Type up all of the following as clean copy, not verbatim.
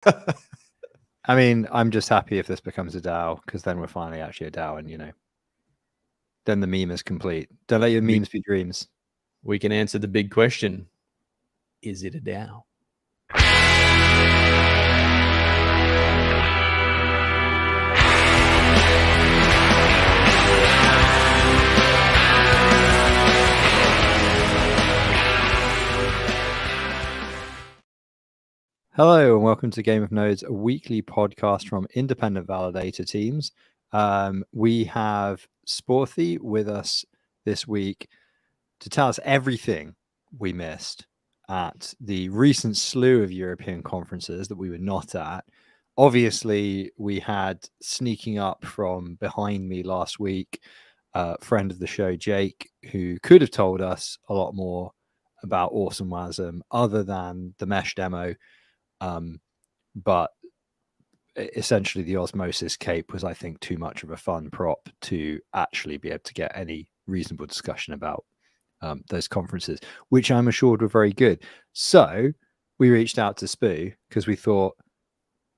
I mean, I'm just happy if this becomes a DAO, because then we're finally actually a DAO, and then the meme is complete. Don't let your memes be dreams. We can answer the big question: is it a DAO? Hello and welcome to Game of Nodes, a weekly podcast from independent validator teams. We have Sporthy with us this week to tell us everything we missed at the recent slew of European conferences that we were not at. Obviously, we had sneaking up from behind me last week, friend of the show, Jake, who could have told us a lot more about Awesome Wasm other than the mesh demo. But essentially the Osmosis cape was, I think, too much of a fun prop to actually be able to get any reasonable discussion about those conferences, which I'm assured were very good. So we reached out to Spoo because we thought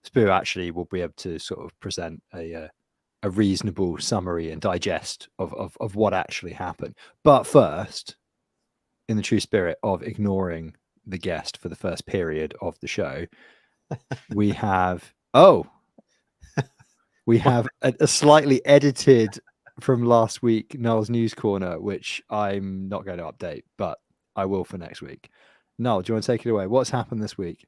Spoo actually will be able to sort of present a reasonable summary and digest of what actually happened. But first, in the true spirit of ignoring the guest for the first period of the show, we have a slightly edited from last week Noel's News Corner, which I'm not going to update, but I will for next week. Noel, do you want to take it away? What's happened this week?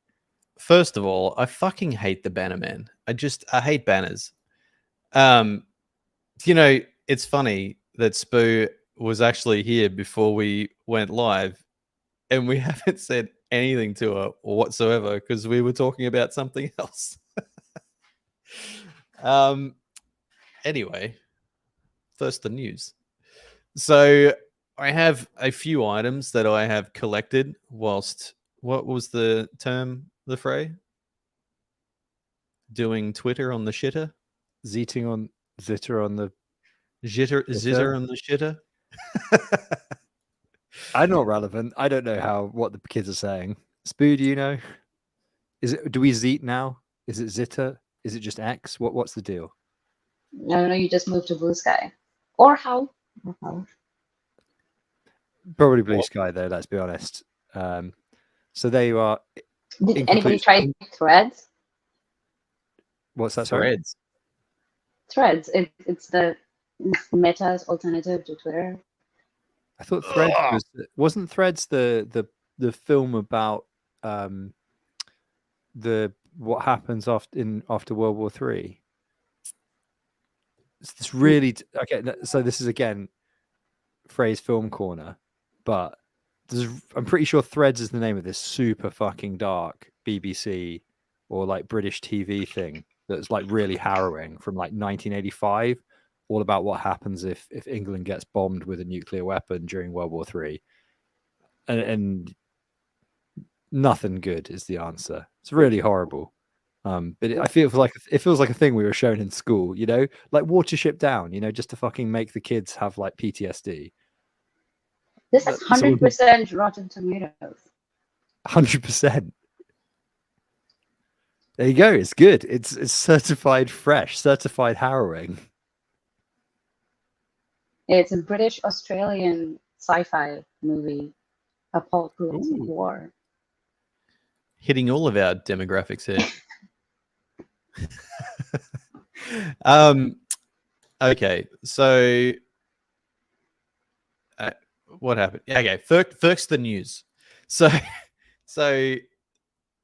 First of all, I fucking hate the banner man. I hate banners. It's funny that Spoo was actually here before we went live, and we haven't said anything to her whatsoever because we were talking about something else. Anyway, first the news. So I have a few items that I have collected whilst, what was the term, the fray? Doing Twitter on the shitter? Zitter on the Zitter on the shitter? I'm not relevant. I don't know what the kids are saying. Spoo, do you know? Do we zeet now? Is it zitter? Is it just X? What's the deal? No, you just moved to Blue Sky. Or how? Probably Blue Sky, though, let's be honest. So there you are. Did anybody try Threads? What's that? Threads. Threads. It's the Meta's alternative to Twitter. I thought Threads wasn't Threads the film about what happens after World War III. It's really okay. So this is again phrase film corner, but I'm pretty sure Threads is the name of this super fucking dark BBC or like British TV thing that's like really harrowing from like 1985, all about what happens if England gets bombed with a nuclear weapon during World War III, and nothing good is the answer. It's really horrible. But I feel like it feels like a thing we were shown in school, like Watership Down, just to fucking make the kids have like PTSD. This is 100% Rotten Tomatoes. 100%. There you go. It's good. It's certified fresh, certified harrowing. It's a British-Australian sci-fi movie, apocalyptic war. Hitting all of our demographics here. Okay, so what happened? Okay, first the news. So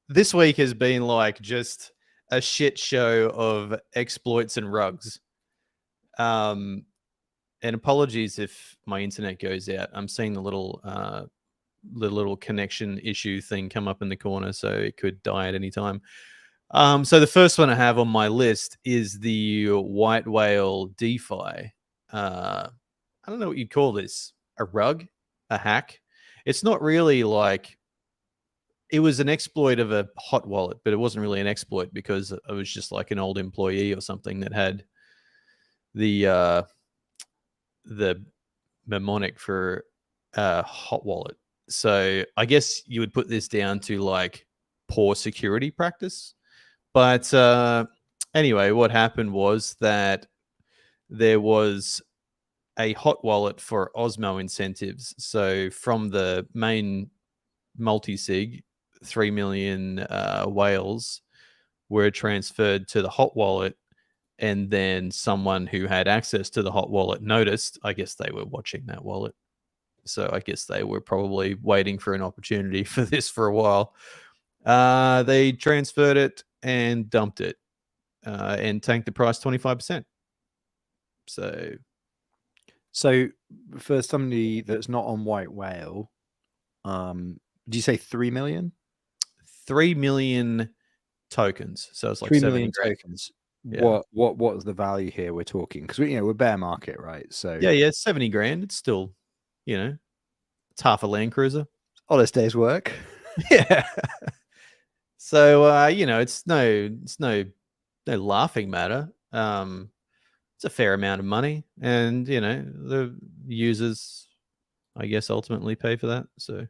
this week has been like just a shit show of exploits and rugs. And apologies if my internet goes out. I'm seeing the little connection issue thing come up in the corner, so it could die at any time. So the first one I have on my list is the White Whale DeFi. I don't know what you'd call this. A rug? A hack? It's not really like... It was an exploit of a hot wallet, but it wasn't really an exploit because it was just like an old employee or something that had the mnemonic for a hot wallet. So I guess you would put this down to like poor security practice. But anyway, what happened was that there was a hot wallet for Osmo incentives. So from the main multi-sig, 3 million whales were transferred to the hot wallet, and then someone who had access to the hot wallet noticed. I guess they were watching that wallet, so I guess they were probably waiting for an opportunity for this for a while. They transferred it and dumped it, and tanked the price 25%. So for somebody that's not on White Whale, do you say 3 million? 3 million tokens. So it's like 3 70 million grand. tokens. Yeah. What's the value here we're talking? Because we're bear market, right? So Yeah, 70 grand. It's still, it's half a Land Cruiser. honest day's work. Yeah. So it's no laughing matter. It's a fair amount of money, and the users, I guess, ultimately pay for that. So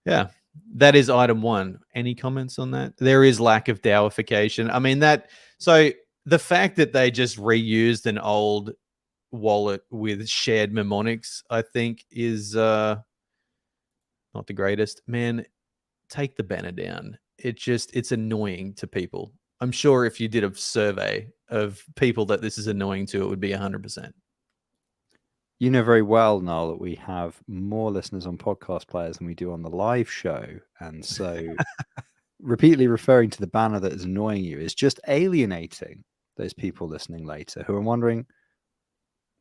yeah, that is item one. Any comments on that? There is lack of DAOification. I mean, so the fact that they just reused an old wallet with shared mnemonics, I think, is not the greatest. Man, take the banner down. It's annoying to people. I'm sure if you did a survey of people that this is annoying to, it would be 100%. You know very well, Noel, that we have more listeners on Podcast Players than we do on the live show. And so repeatedly referring to the banner that is annoying you is just alienating those people listening later who are wondering,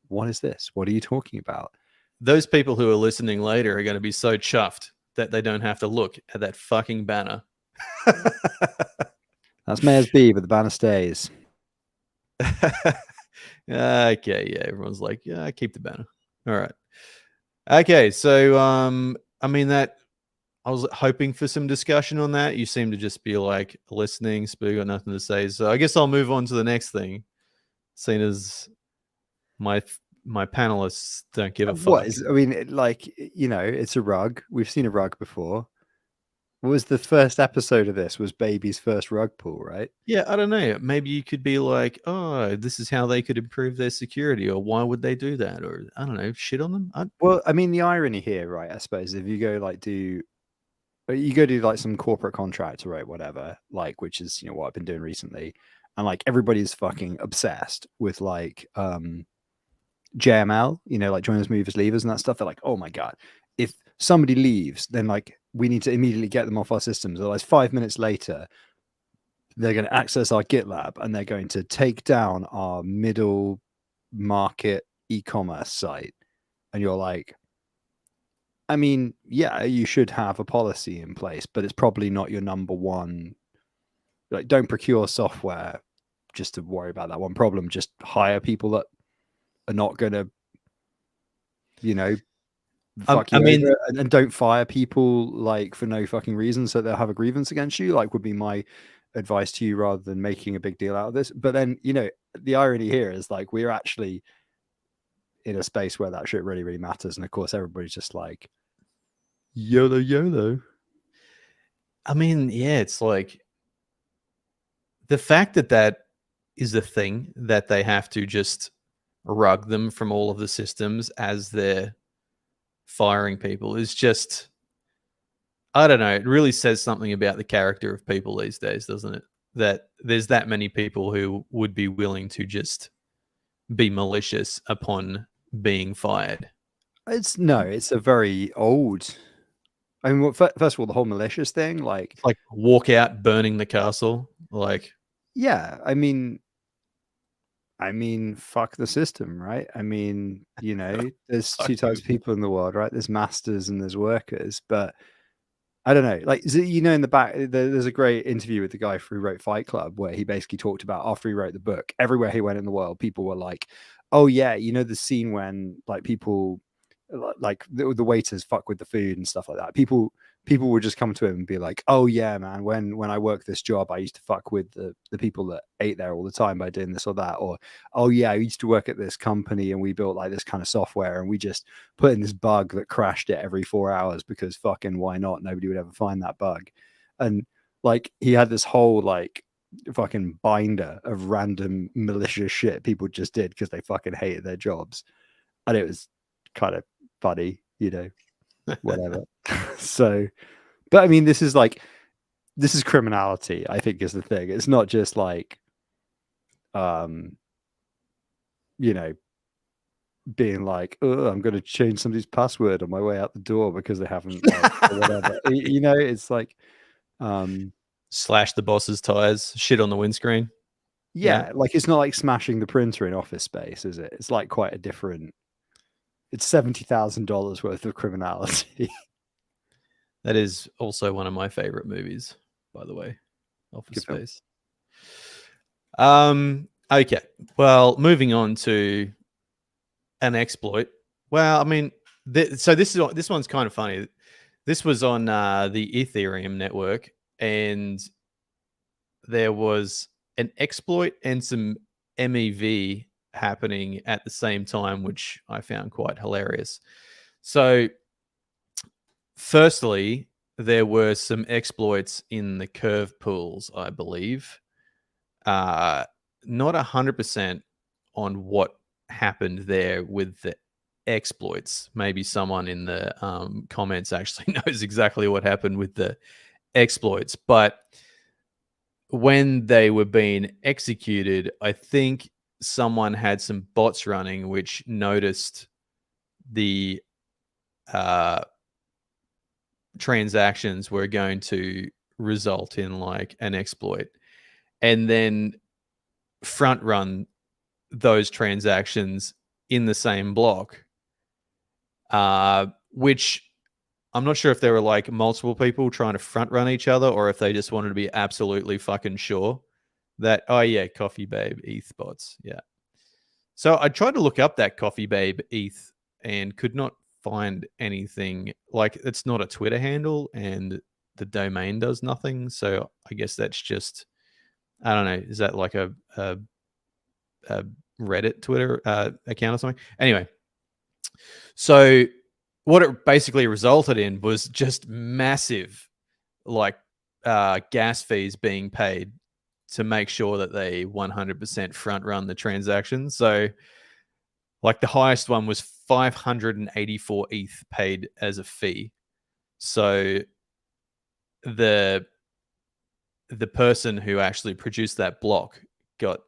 what is this? What are you talking about? Those people who are listening later are going to be so chuffed that they don't have to look at that fucking banner. That's Mayor's B, but the banner stays. Okay, yeah, everyone's like, yeah, keep the banner. All right. Okay, so I mean, that I was hoping for some discussion on that. You seem to just be like listening. Spoo got nothing to say, so I guess I'll move on to the next thing, seeing as my panelists don't give a fuck. I mean, it's a rug. We've seen a rug before. What was the first episode of this? Was Baby's first rug pull, right? Yeah, I don't know. Maybe you could be like, oh, this is how they could improve their security, or why would they do that? Or I don't know, shit on them. Well, I mean, the irony here, right? I suppose if you go do like some corporate contract, right, whatever, like, which is what I've been doing recently, and like everybody's fucking obsessed with like JML, like joiners, movers, leavers, and that stuff. They're like, oh my god, if somebody leaves, then like we need to immediately get them off our systems. Otherwise, 5 minutes later, they're going to access our GitLab and they're going to take down our middle market e-commerce site. And you're like, I mean, yeah, you should have a policy in place, but it's probably not your number one. Like, don't procure software just to worry about that one problem. Just hire people that are not going to, fuck you over, and don't fire people like for no fucking reason, so they'll have a grievance against you. Like, would be my advice to you, rather than making a big deal out of this. But then, the irony here is like we're actually in a space where that shit really, really matters, and of course, everybody's just like, YOLO. I mean, yeah, it's like the fact that is the thing that they have to just rug them from all of the systems as they're firing people is just, I don't know. It really says something about the character of people these days, doesn't it? That there's that many people who would be willing to just be malicious upon being fired. It's a very old. I mean, first of all, the whole malicious thing, like walk out, burning the castle, like. Yeah, I mean, fuck the system, right? I mean, there's two types of people in the world, right? There's masters and there's workers, but I don't know. Like, in the back, there's a great interview with the guy who wrote Fight Club, where he basically talked about after he wrote the book, everywhere he went in the world, people were like, oh yeah, the scene when like people, like the waiters fuck with the food and stuff like that. People would just come to him and be like, oh yeah, man, when I worked this job, I used to fuck with the people that ate there all the time by doing this or that. Or, oh yeah, I used to work at this company and we built like this kind of software and we just put in this bug that crashed it every 4 hours because fucking why not? Nobody would ever find that bug. And like he had this whole like fucking binder of random malicious shit people just did because they fucking hated their jobs, and it was kind of funny, whatever. So, but I mean, this is criminality, I think, is the thing. It's not just like, being like, oh, I'm going to change somebody's password on my way out the door because they haven't, or whatever. It's like, slash the boss's tires, shit on the windscreen. yeah, like it's not like smashing the printer in Office Space, is it? It's like quite a different. It's $70,000 worth of criminality. That is also one of my favorite movies, by the way. Office Space. Okay. Well, moving on to an exploit. Well, I mean, so this one's kind of funny. This was on the Ethereum network, and there was an exploit and some MEV happening at the same time, which I found quite hilarious. So, firstly, there were some exploits in the curve pools, I believe. Not 100% on what happened there with the exploits. Maybe someone in the comments actually knows exactly what happened with the exploits. But when they were being executed, I think someone had some bots running which noticed the transactions were going to result in like an exploit, and then front run those transactions in the same block, which I'm not sure if there were like multiple people trying to front run each other or if they just wanted to be absolutely fucking sure that, oh yeah, Coffee Babe ETH bots. Yeah. So I tried to look up that Coffee Babe ETH and could not find anything. Like, it's not a Twitter handle and the domain does nothing. So I guess that's just, I don't know. Is that like a Reddit Twitter account or something? Anyway, so what it basically resulted in was just massive, like, gas fees being paid to make sure that they 100% front run the transaction. So, like, the highest one was 584 ETH paid as a fee. So the person who actually produced that block got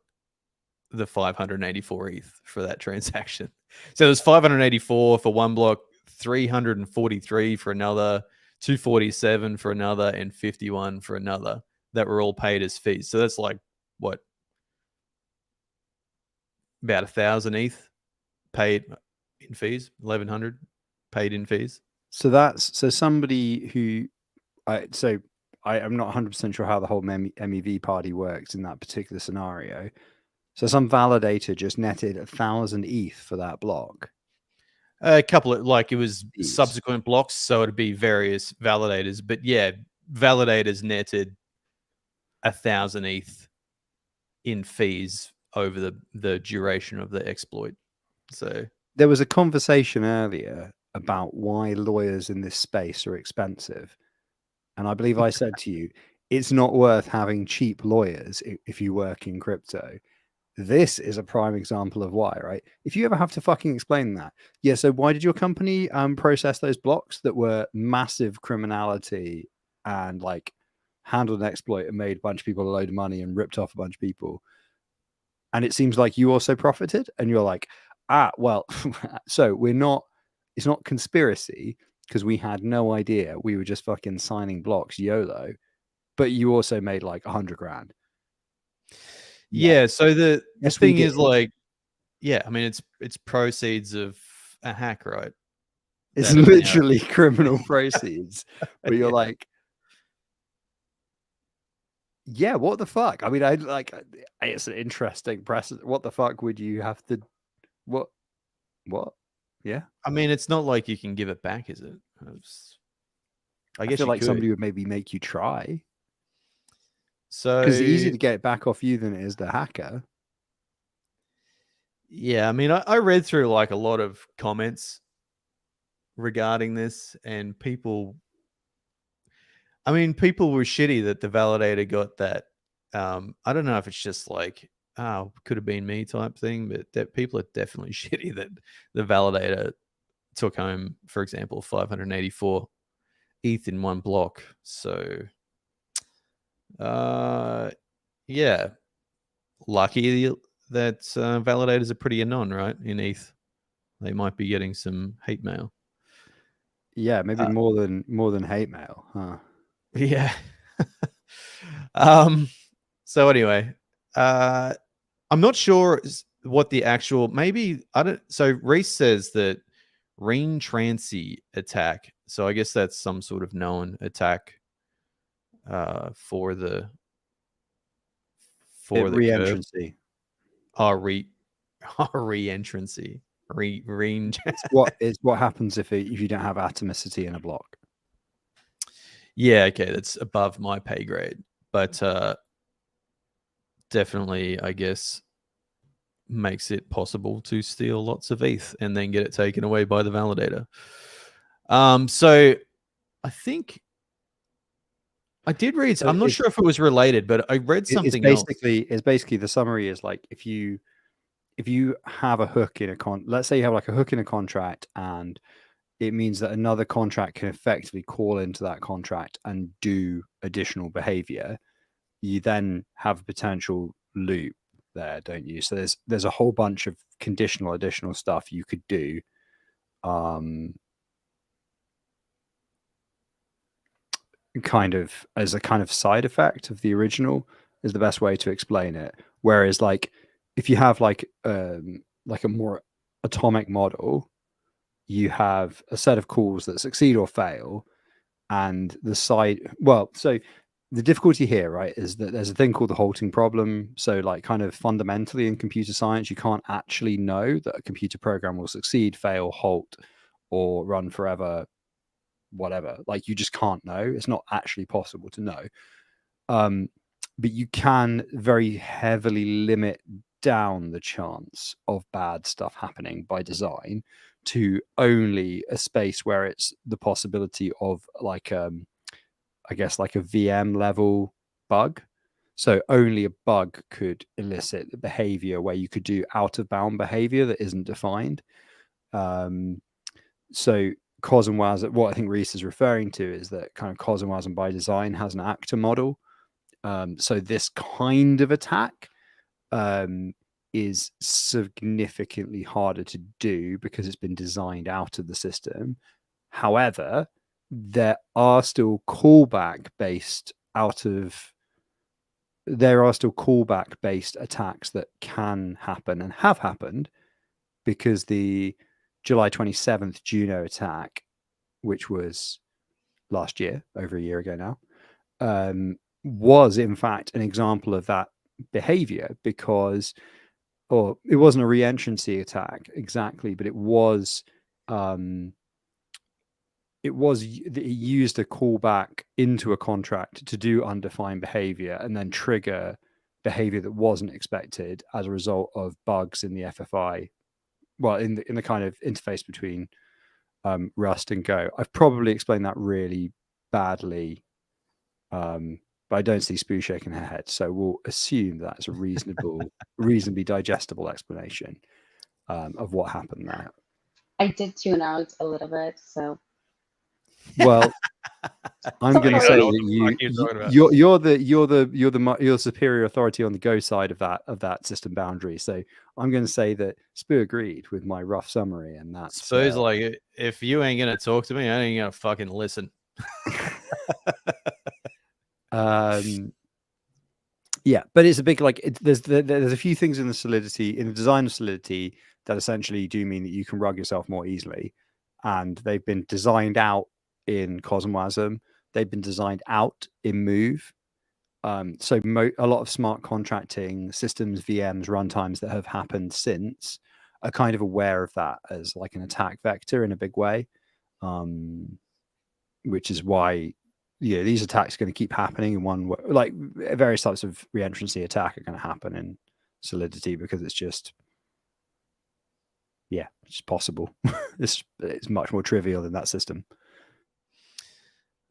the 584 ETH for that transaction. So there's 584 for one block, 343 for another, 247 for another, and 51 for another that were all paid as fees. So that's like, what, about 1,000 ETH paid in fees, 1,100 paid in fees. So somebody who, I'm not 100% sure how the whole MEV party works in that particular scenario. So some validator just netted 1,000 ETH for that block. A couple of, like, it was subsequent blocks, so it'd be various validators. But yeah, validators netted 1,000 ETH in fees over the duration of the exploit. So there was a conversation earlier about why lawyers in this space are expensive. And I believe I said to you, it's not worth having cheap lawyers if you work in crypto. This is a prime example of why, right? If you ever have to fucking explain that. Yeah, so why did your company process those blocks that were massive criminality and like handled an exploit and made a bunch of people a load of money and ripped off a bunch of people? And it seems like you also profited, and you're like, well, so it's not conspiracy because we had no idea. We were just fucking signing blocks YOLO, but you also made like 100 grand. Yeah, so the thing is, like, yeah, I mean, it's proceeds of a hack, right? It's literally criminal proceeds. But you're like, yeah, what the fuck? I mean, it's an interesting precedent. What the fuck would you have to, what? Yeah. I mean, it's not like you can give it back, is it? I guess feel like could. Somebody would maybe make you try. So, because it's easier to get it back off you than it is the hacker. Yeah, I mean, I read through like a lot of comments regarding this, and people were shitty that the validator got that I don't know if it's just like, oh, could have been me type thing, but that people are definitely shitty that the validator took home, for example, 584 ETH in one block. So, yeah, lucky that validators are pretty anon, right? In ETH, they might be getting some hate mail. Yeah, maybe more than hate mail, huh? Yeah. So anyway, I'm not sure what the actual, maybe I don't. So Reese says that Reentrancy attack. So I guess that's some sort of known attack for the curve. Re-entrancy. Re-entrancy. It's what happens if you don't have atomicity in a block. Yeah, okay, that's above my pay grade, but definitely, I guess, makes it possible to steal lots of ETH and then get it taken away by the validator. So I think I did read. So I'm not sure if it was related, but I read something else. It's basically the summary is like if you have a hook in let's say you have like a hook in a contract, and it means that another contract can effectively call into that contract and do additional behavior. You then have a potential loop there, don't you? So there's a whole bunch of conditional additional stuff you could do. Kind of as a kind of side effect of the original is the best way to explain it. Whereas like if you have like a more atomic model, you have a set of calls that succeed or fail, and so the difficulty here, right, is that there's a thing called the halting problem. So like kind of fundamentally in computer science, you can't actually know that a computer program will succeed, fail, halt, or run forever, whatever. Like you just can't know. It's not actually possible to know. But you can very heavily limit down the chance of bad stuff happening by design to only a space where it's the possibility of like I guess like a VM level bug. So only a bug could elicit the behavior where you could do out of bound behavior that isn't defined. So Cos and WASM, what I think Reese is referring to is that kind of Cos and WASM by design has an actor model. So this kind of attack is significantly harder to do because it's been designed out of the system. However, there are still callback based attacks that can happen and have happened, because the July 27th Juno attack, which was last year, over a year ago now, was in fact an example of that behavior, because, or it wasn't a re-entrancy attack exactly, but it used a callback into a contract to do undefined behavior and then trigger behavior that wasn't expected as a result of bugs in the FFI. Well, in the kind of interface between Rust and Go. I've probably explained that really badly, but I don't see Spoo shaking her head, so we'll assume that's a reasonably digestible explanation of what happened there. I did tune out a little bit, so. Well, I'm going to say that you're superior authority on the Go side of that system boundary. So I'm going to say that Spoo agreed with my rough summary, and that's Spoo's like, if you ain't gonna talk to me, I ain't gonna fucking listen. Yeah, but it's a big there's a few things in the design of Solidity that essentially do mean that you can rug yourself more easily, and they've been designed out in CosmWasm. They've been designed out in Move. So a lot of smart contracting systems, VMs, runtimes that have happened since are kind of aware of that as like an attack vector in a big way, which is why these attacks are going to keep happening in one way. Like various types of reentrancy attack are going to happen in Solidity because it's just it's possible. It's much more trivial than that system.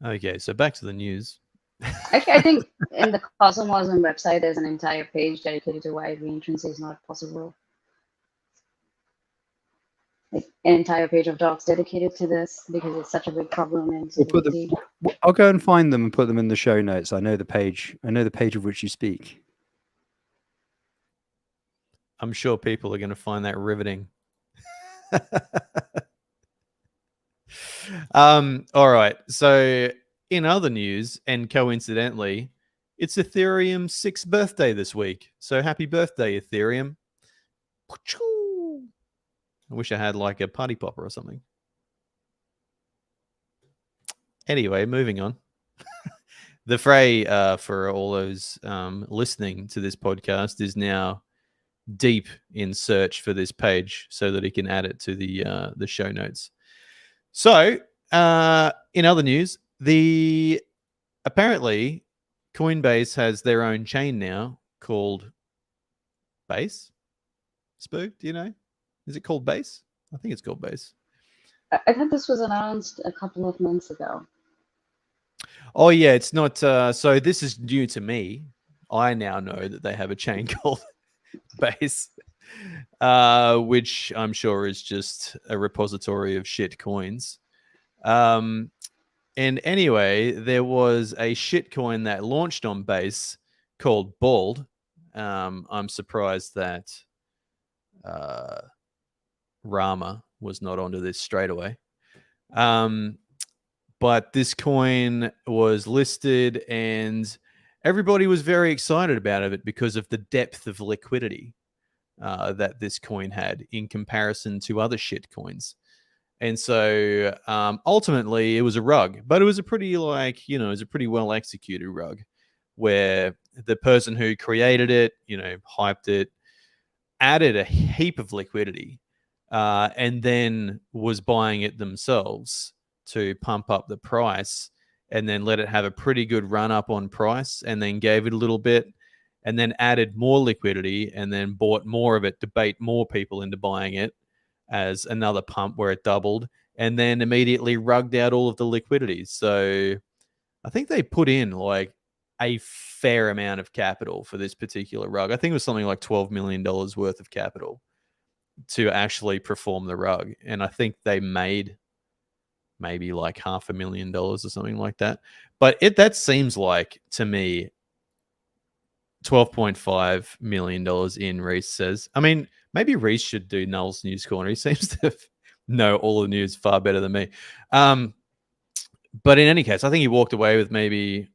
Okay, so back to the news. Actually, I think in the Cosmosm website, there's an entire page dedicated to why reentrance is not possible. Like an entire page of docs dedicated to this because it's such a big problem in We'll put them, Solidity. I'll go and find them and put them in the show notes. I know the page. I know the page of which you speak. I'm sure people are going to find that riveting. All right. So in other news, and coincidentally, it's Ethereum's 6th birthday this week. So happy birthday, Ethereum. I wish I had like a party popper or something. Anyway, moving on. The fray for all those listening to this podcast is now deep in search for this page so that he can add it to the show notes. So, in other news, apparently Coinbase has their own chain now called Base. Spook, do you know? Is it called Base? I think it's called Base. I think this was announced a couple of months ago. Oh yeah, it's not. So this is new to me. I now know that they have a chain called Base, which I'm sure is just a repository of shit coins. And anyway, there was a shit coin that launched on Base called Bald. I'm surprised that Rama was not onto this straight away. But this coin was listed and everybody was very excited about it because of the depth of liquidity that this coin had in comparison to other shit coins. And so ultimately it was a rug, but it was a pretty it was a pretty well executed rug where the person who created it, hyped it, added a heap of liquidity and then was buying it themselves to pump up the price and then let it have a pretty good run up on price and then gave it a little bit and then added more liquidity and then bought more of it to bait more people into buying it as another pump where it doubled and then immediately rugged out all of the liquidity. So I think they put in like a fair amount of capital for this particular rug. I think it was something like $12 million worth of capital to actually perform the rug. And I think they made maybe like $500,000 or something like that. But that seems like, to me, $12.5 million in, Reese says. I mean, maybe Reese should do Null's News Corner. He seems to know all the news far better than me. But in any case, I think he walked away with maybe...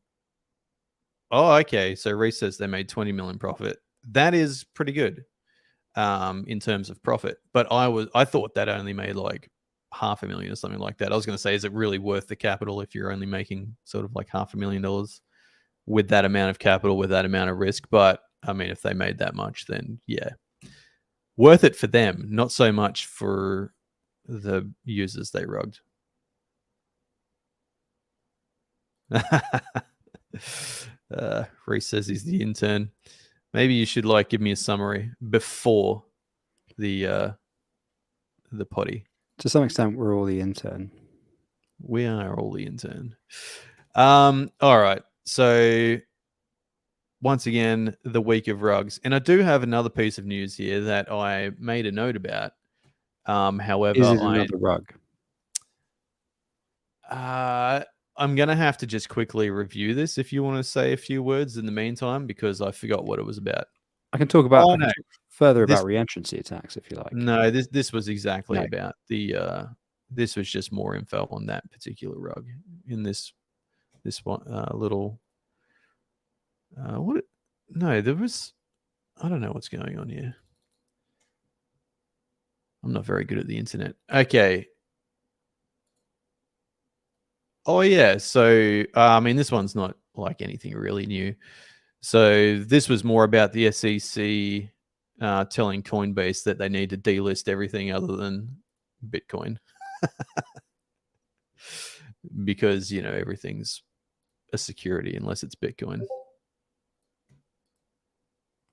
Oh, okay. So Reese says they made 20 million profit. That is pretty good in terms of profit. But I thought that only made like $500,000 or something like that. I was going to say, is it really worth the capital if you're only making sort of like $500,000 with that amount of capital, with that amount of risk? But I mean, if they made that much, then yeah, worth it for them, not so much for the users they rugged. Reese says he's the intern. Maybe you should give me a summary before the potty. To some extent, we're all the intern. We are all the intern. All right. So once again, the week of rugs. And I do have another piece of news here that I made a note about. However, is it another rug? I'm going to have to just quickly review this if you want to say a few words in the meantime, because I forgot what it was about. I can talk about talk further about reentrancy attacks if you like. No, this was exactly about the this was just more info on that particular rug in this one little there was, I don't know what's going on here. I'm not very good at the internet. Okay. Oh yeah, so I mean, this one's not like anything really new. So this was more about the SEC telling Coinbase that they need to delist everything other than Bitcoin because everything's a security unless it's Bitcoin.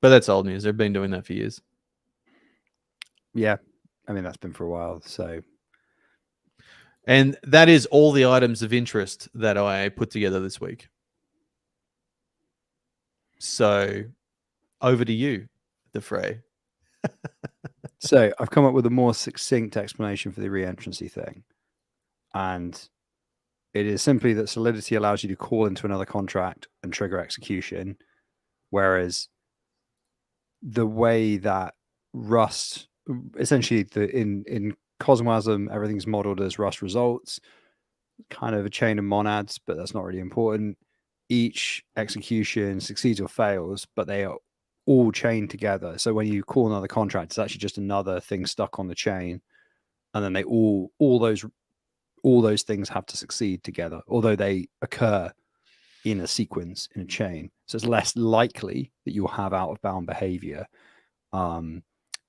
But that's old news. They've been doing that for years. Yeah, I mean that's been for a while. So. And that is all the items of interest that I put together this week. So over to you, the Fray. So I've come up with a more succinct explanation for the reentrancy thing. And it is simply that Solidity allows you to call into another contract and trigger execution. Whereas the way that Rust, essentially in Cosmwasm, everything's modeled as Rust results, kind of a chain of monads, but that's not really important. Each execution succeeds or fails, but they are all chained together. So when you call another contract, it's actually just another thing stuck on the chain, and then they all those things have to succeed together, although they occur in a sequence, in a chain. So it's less likely that you'll have out of bound behavior. And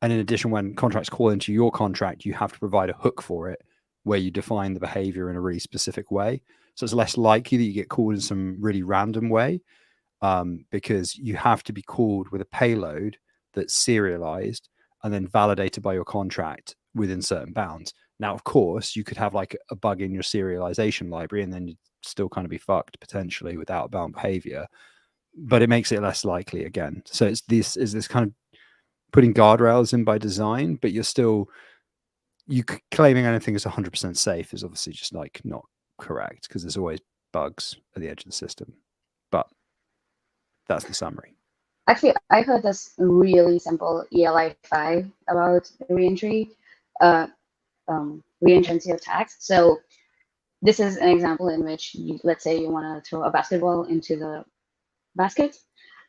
in addition, when contracts call into your contract, you have to provide a hook for it where you define the behavior in a really specific way. So it's less likely that you get called in some really random way, because you have to be called with a payload that's serialized and then validated by your contract within certain bounds. Now, of course, you could have like a bug in your serialization library and then you'd still kind of be fucked potentially with out-of-bound behavior, but it makes it less likely again. So it's this kind of putting guardrails in by design, but you're still, claiming anything is 100% safe is obviously just like not correct, because there's always bugs at the edge of the system. But that's the summary. Actually, I heard this really simple ELI 5 about reentry, reentrancy of tags. So this is an example in which, let's say you want to throw a basketball into the basket,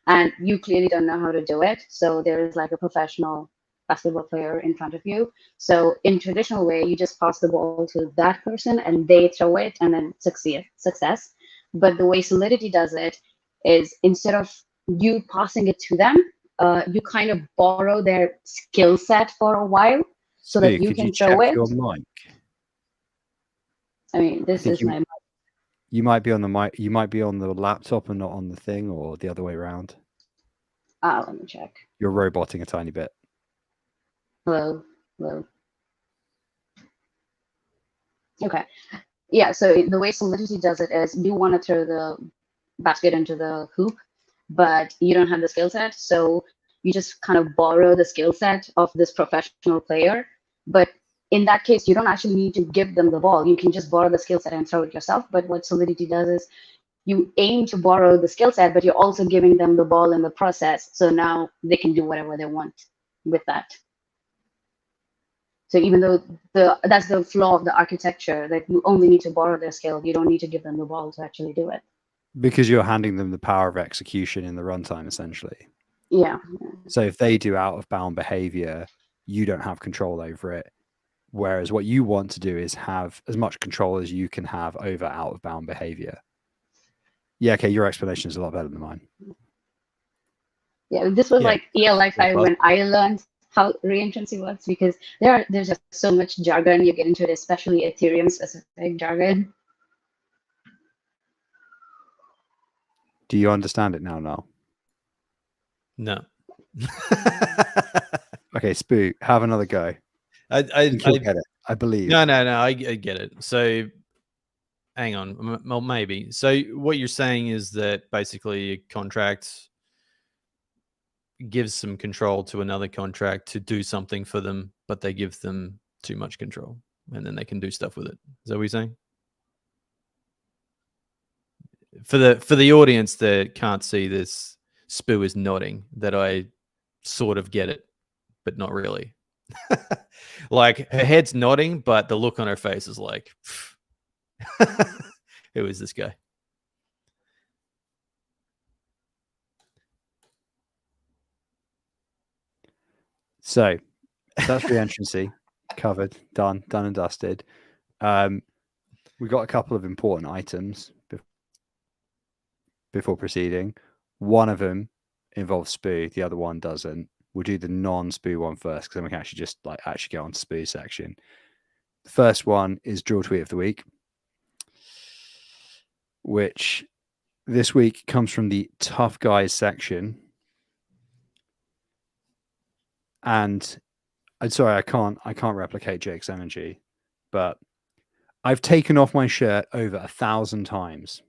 and you clearly don't know how to do it. So there is like a professional basketball player in front of you. So in traditional way, you just pass the ball to that person and they throw it and then success. But the way Solidity does it is, instead of you passing it to them, you kind of borrow their skill set for a while so that you can throw it. Your mic? I mean, this is my mic. You might be on the mic. You might be on the laptop and not on the thing, or the other way around. Let me check. You're roboting a tiny bit. Hello. Okay. Yeah, so the way Solidity does it is, you want to throw the basket into the hoop, but you don't have the skill set. So you just kind of borrow the skill set of this professional player. But in that case, you don't actually need to give them the ball. You can just borrow the skill set and throw it yourself. But what Solidity does is, you aim to borrow the skill set, but you're also giving them the ball in the process. So now they can do whatever they want with that. So even though that's the flaw of the architecture, that you only need to borrow their skill, you don't need to give them the ball to actually do it. Because you're handing them the power of execution in the runtime, essentially. Yeah. So if they do out of bound behavior, you don't have control over it. Whereas what you want to do is have as much control as you can have over out of bound behavior. Yeah, okay, your explanation is a lot better than mine. Yeah, this was like ELI 5 when I learned how reentrancy works, because there's just so much jargon you get into it, especially Ethereum specific jargon. Do you understand it now, Noel? No. Okay, Spoo, have another go. I get it. I believe. No, I get it. So hang on. Well, maybe. So what you're saying is that basically a contract gives some control to another contract to do something for them, but they give them too much control, and then they can do stuff with it. Is that what you're saying? For the audience that can't see this, Spoo is nodding that I sort of get it, but not really. Like, her head's nodding, but the look on her face is like, who is this guy? So that's reentrancy covered, done and dusted. We got a couple of important items before proceeding. One of them involves Spoo, the other one doesn't. We'll do the non-Spoo one first, because then we can actually just get on to Spoo section. The first one is Drill Tweet of the Week, which this week comes from the Tough Guys section. And I'm sorry, I can't replicate Jake's energy, but I've taken off my shirt over 1,000 times.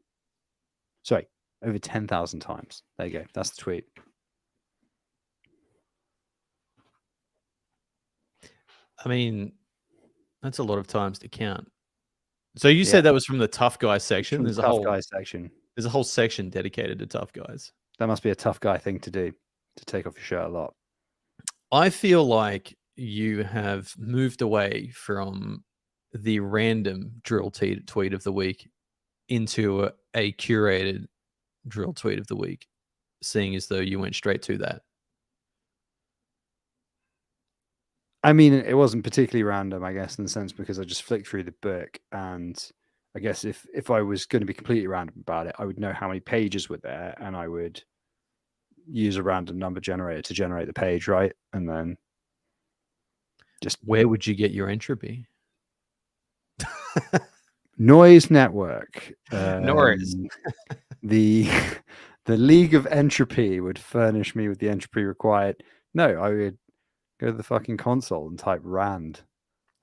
Sorry, Over 10,000 times. There you go. That's the tweet. I mean, that's a lot of times to count. So you said that was from the tough guy section. From the There's a tough whole guy section. There's a whole section dedicated to tough guys. That must be a tough guy thing to do, to take off your shirt a lot. I feel like you have moved away from the random drill tweet of the week into a curated drill tweet of the week, seeing as though you went straight to that. I mean, it wasn't particularly random, I guess, in the sense because I just flicked through the book, and I guess if I was going to be completely random about it, I would know how many pages were there, and I would use a random number generator to generate the page, right? And then just where would you get your entropy? Noise network. Noise. The League of Entropy would furnish me with the entropy required. No, I would go to the fucking console and type rand.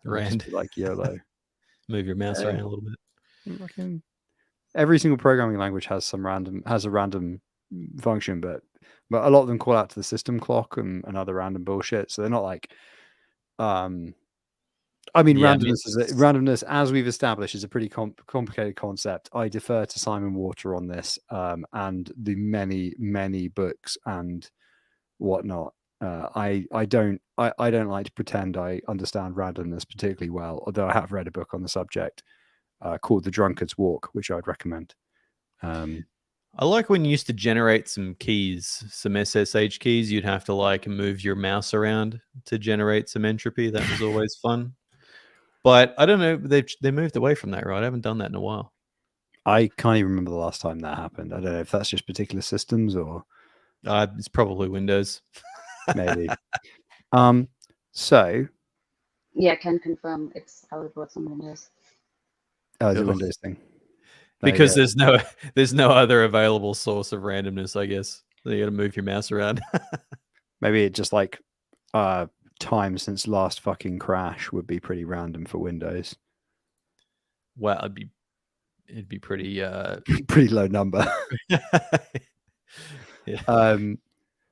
Like YOLO. Move your mouse around a little bit. Fucking every single programming language has a random function, but a lot of them call out to the system clock and other random bullshit. So they're not like randomness, as we've established, is a pretty complicated concept. I defer to Simon Water on this, and the many books and whatnot. I don't like to pretend I understand randomness particularly well, although I have read a book on the subject called The Drunkard's Walk, which I'd recommend. I like when you used to generate some keys, some SSH keys, you'd have to like move your mouse around to generate some entropy. That was always fun. But I don't know, they moved away from that, right? I haven't done that in a while. I can't even remember the last time that happened. I don't know if that's just particular systems or it's probably Windows. Maybe. So yeah, I can confirm it's how it works on Windows. Oh, it's a Windows thing. Because there's no other available source of randomness, I guess. So you got to move your mouse around. Maybe it just like time since last fucking crash would be pretty random for Windows. Well, it'd be pretty pretty low number. Yeah.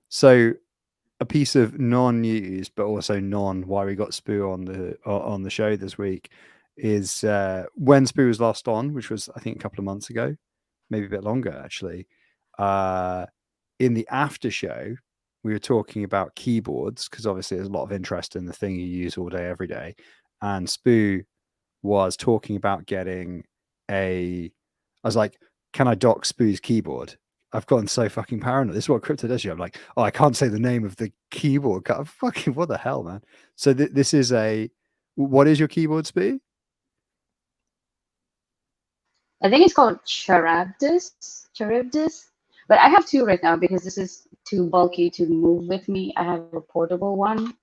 So a piece of non-news, but also why we got Spoo on the show this week is when Spoo was last on, which was I think a couple of months ago, maybe a bit longer actually. In the after show, we were talking about keyboards because obviously there's a lot of interest in the thing you use all day, every day. And Spoo was talking about getting I was like, can I dock Spoo's keyboard? I've gotten so fucking paranoid. This is what crypto does you. I'm like, oh, I can't say the name of the keyboard. Fucking what the hell, man? So this is what is your keyboard, Spoo? I think it's called Charybdis, but I have two right now because this is too bulky to move with me. I have a portable one.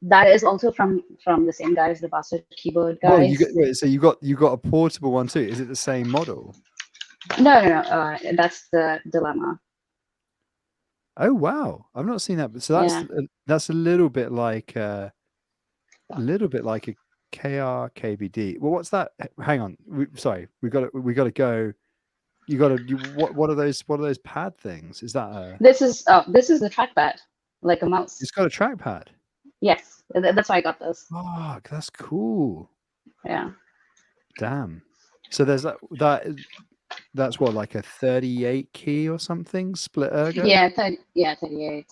That is also from the same guys, the Bastard Keyboard guys. So you got a portable one too. Is it the same model? No. That's the dilemma. Oh wow, I've not seen that. So that's a little bit like a KRKBD. Well, what's that? Hang on. We got to go. What are those pad things? Is that This is the trackpad, like a mouse. It's got a trackpad. Yes, that's why I got this. Oh, that's cool. Yeah. Damn. So there's that's what, like a 38 key or something split ergo? Yeah, 38.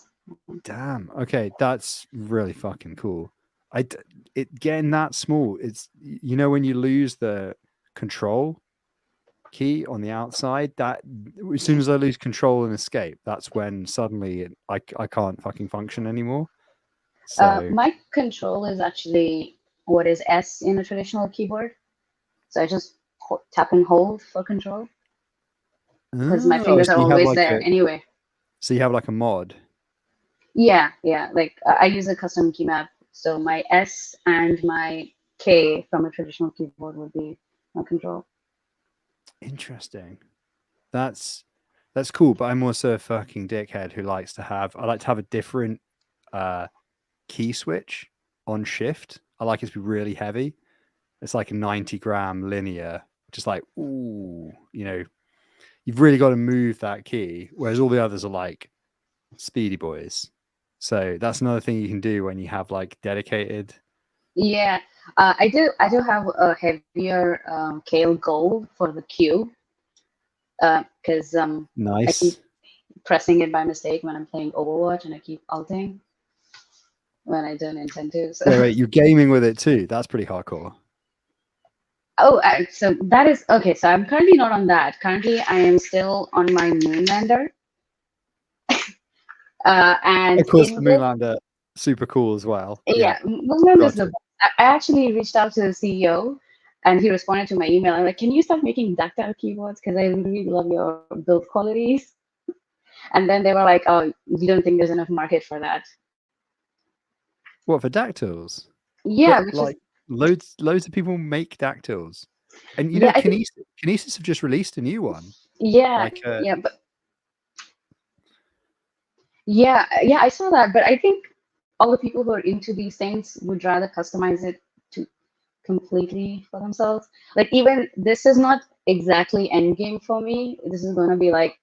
Damn. Okay, that's really fucking cool. It getting that small, it's when you lose the control key on the outside, that as soon as I lose control and escape, that's when suddenly I can't fucking function anymore. So my control is actually what is S in a traditional keyboard. So I just tap and hold for control because my fingers are always there anyway. So you have like a mod? Yeah. Like I use a custom key map. So my S and my K from a traditional keyboard would be my control. Interesting. That's cool. But I'm also a fucking dickhead who likes to have a different key switch on shift. I like it to be really heavy. It's like a 90-gram linear, just like, ooh, you've really got to move that key, whereas all the others are like speedy boys. So that's another thing you can do when you have like dedicated. Yeah, I do have a heavier Kale Gold for the Q, because I Nice. keep pressing it by mistake when I'm playing Overwatch, and I keep ulting when I don't intend to. So. Wait, you're gaming with it too. That's pretty hardcore. Oh, so that is okay. So I'm currently not on that. Currently, I am still on my Moonlander. And Of course, the in this, Moonlander, super cool as well. yeah, Moonlander is Got the it. best. I actually reached out to the CEO, and he responded to my email. I'm like, can you start making tactile keyboards? Because I really love your build qualities. And then they were like, oh, we don't think there's enough market for that. What, for dactyls? Yeah, But which like is loads of people make dactyls, and you yeah, know, I think Kinesis have just released a new one. yeah, Like, yeah, but yeah, I saw that, but I think all the people who are into these things would rather customize it to completely for themselves. Like even this is not exactly end game for me. This is gonna be like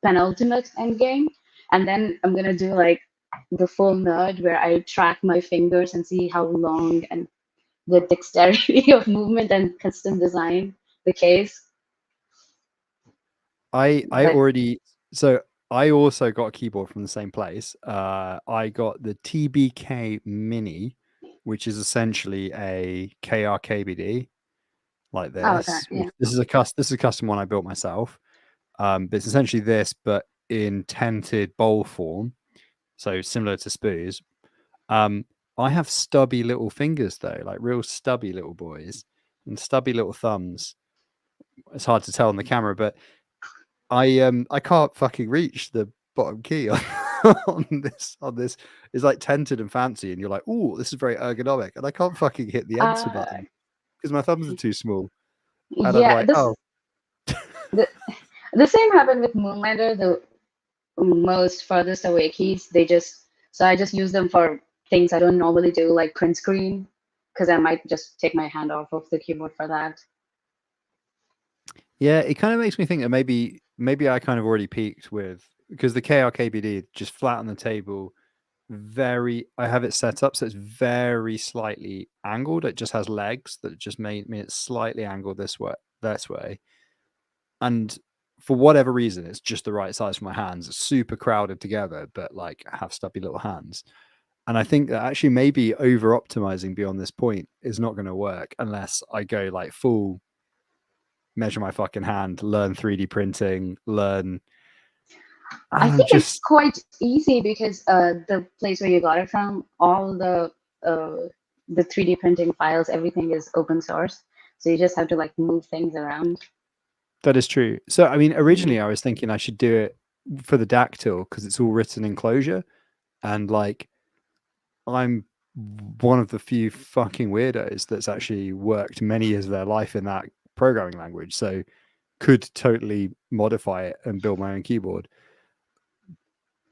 penultimate end game, and then I'm gonna do like the full nerd where I track my fingers and see how long and the dexterity of movement and custom design the case. I But already so I also got a keyboard from the same place. I got the TBK Mini, which is essentially a KRKBD like oh, okay, this. yeah. This is a custom one I built myself. But it's essentially this, but in tented bowl form, so similar to Spoo's. I have stubby little fingers though, like real stubby little boys and stubby little thumbs. It's hard to tell on the camera, but I can't fucking reach the bottom key on, on this. It's like tented and fancy, and you're like, oh, this is very ergonomic, and I can't fucking hit the enter Uh, button because my thumbs are too small. And I'm yeah, like, oh, the, the same happened with Moonlander. The most furthest away keys, I just use them for things I don't normally do, like print screen, because I might just take my hand off of the keyboard for that. yeah, it kind of makes me think that maybe I kind of already peaked with, because the KRKBD just flat on the table. I have it set up so it's very slightly angled. It just has legs that just made me it slightly angled this way. And for whatever reason, it's just the right size for my hands. It's super crowded together, but like I have stubby little hands. And I think that actually maybe over optimizing beyond this point is not going to work unless I go like full measure my fucking hand, learn 3D printing, learn. I And I'm think it's just, quite easy because the place where you got it from, all the 3D printing files, everything is open source. So you just have to like move things around. that is true. So, I mean, originally I was thinking I should do it for the dactyl because it's all written in Clojure. And like, I'm one of the few fucking weirdos that's actually worked many years of their life in that programming language. So, could totally modify it and build my own keyboard.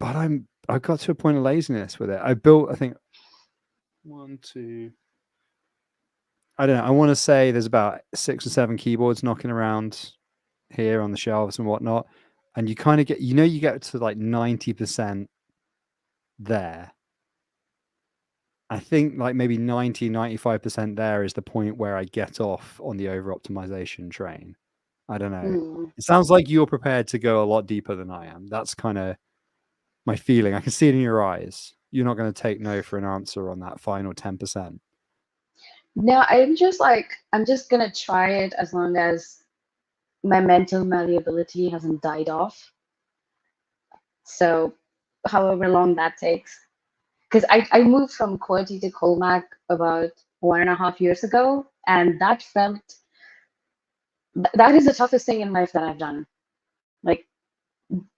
But I got to a point of laziness with it. I built, I think, I don't know. I want to say there's about 6 or 7 keyboards knocking around here on the shelves and whatnot. And you kind of get, you get to like 90% there. I think like maybe 95% there is the point where I get off on the over optimization train. I don't know. It sounds like you're prepared to go a lot deeper than I am. That's kind of my feeling. I can see it in your eyes. You're not going to take no for an answer on that final 10%. No, I'm just gonna try it as long as my mental malleability hasn't died off. So however long that takes. Because I moved from QWERTY to Colmac about 1.5 years ago, and that is the toughest thing in life that I've done. Like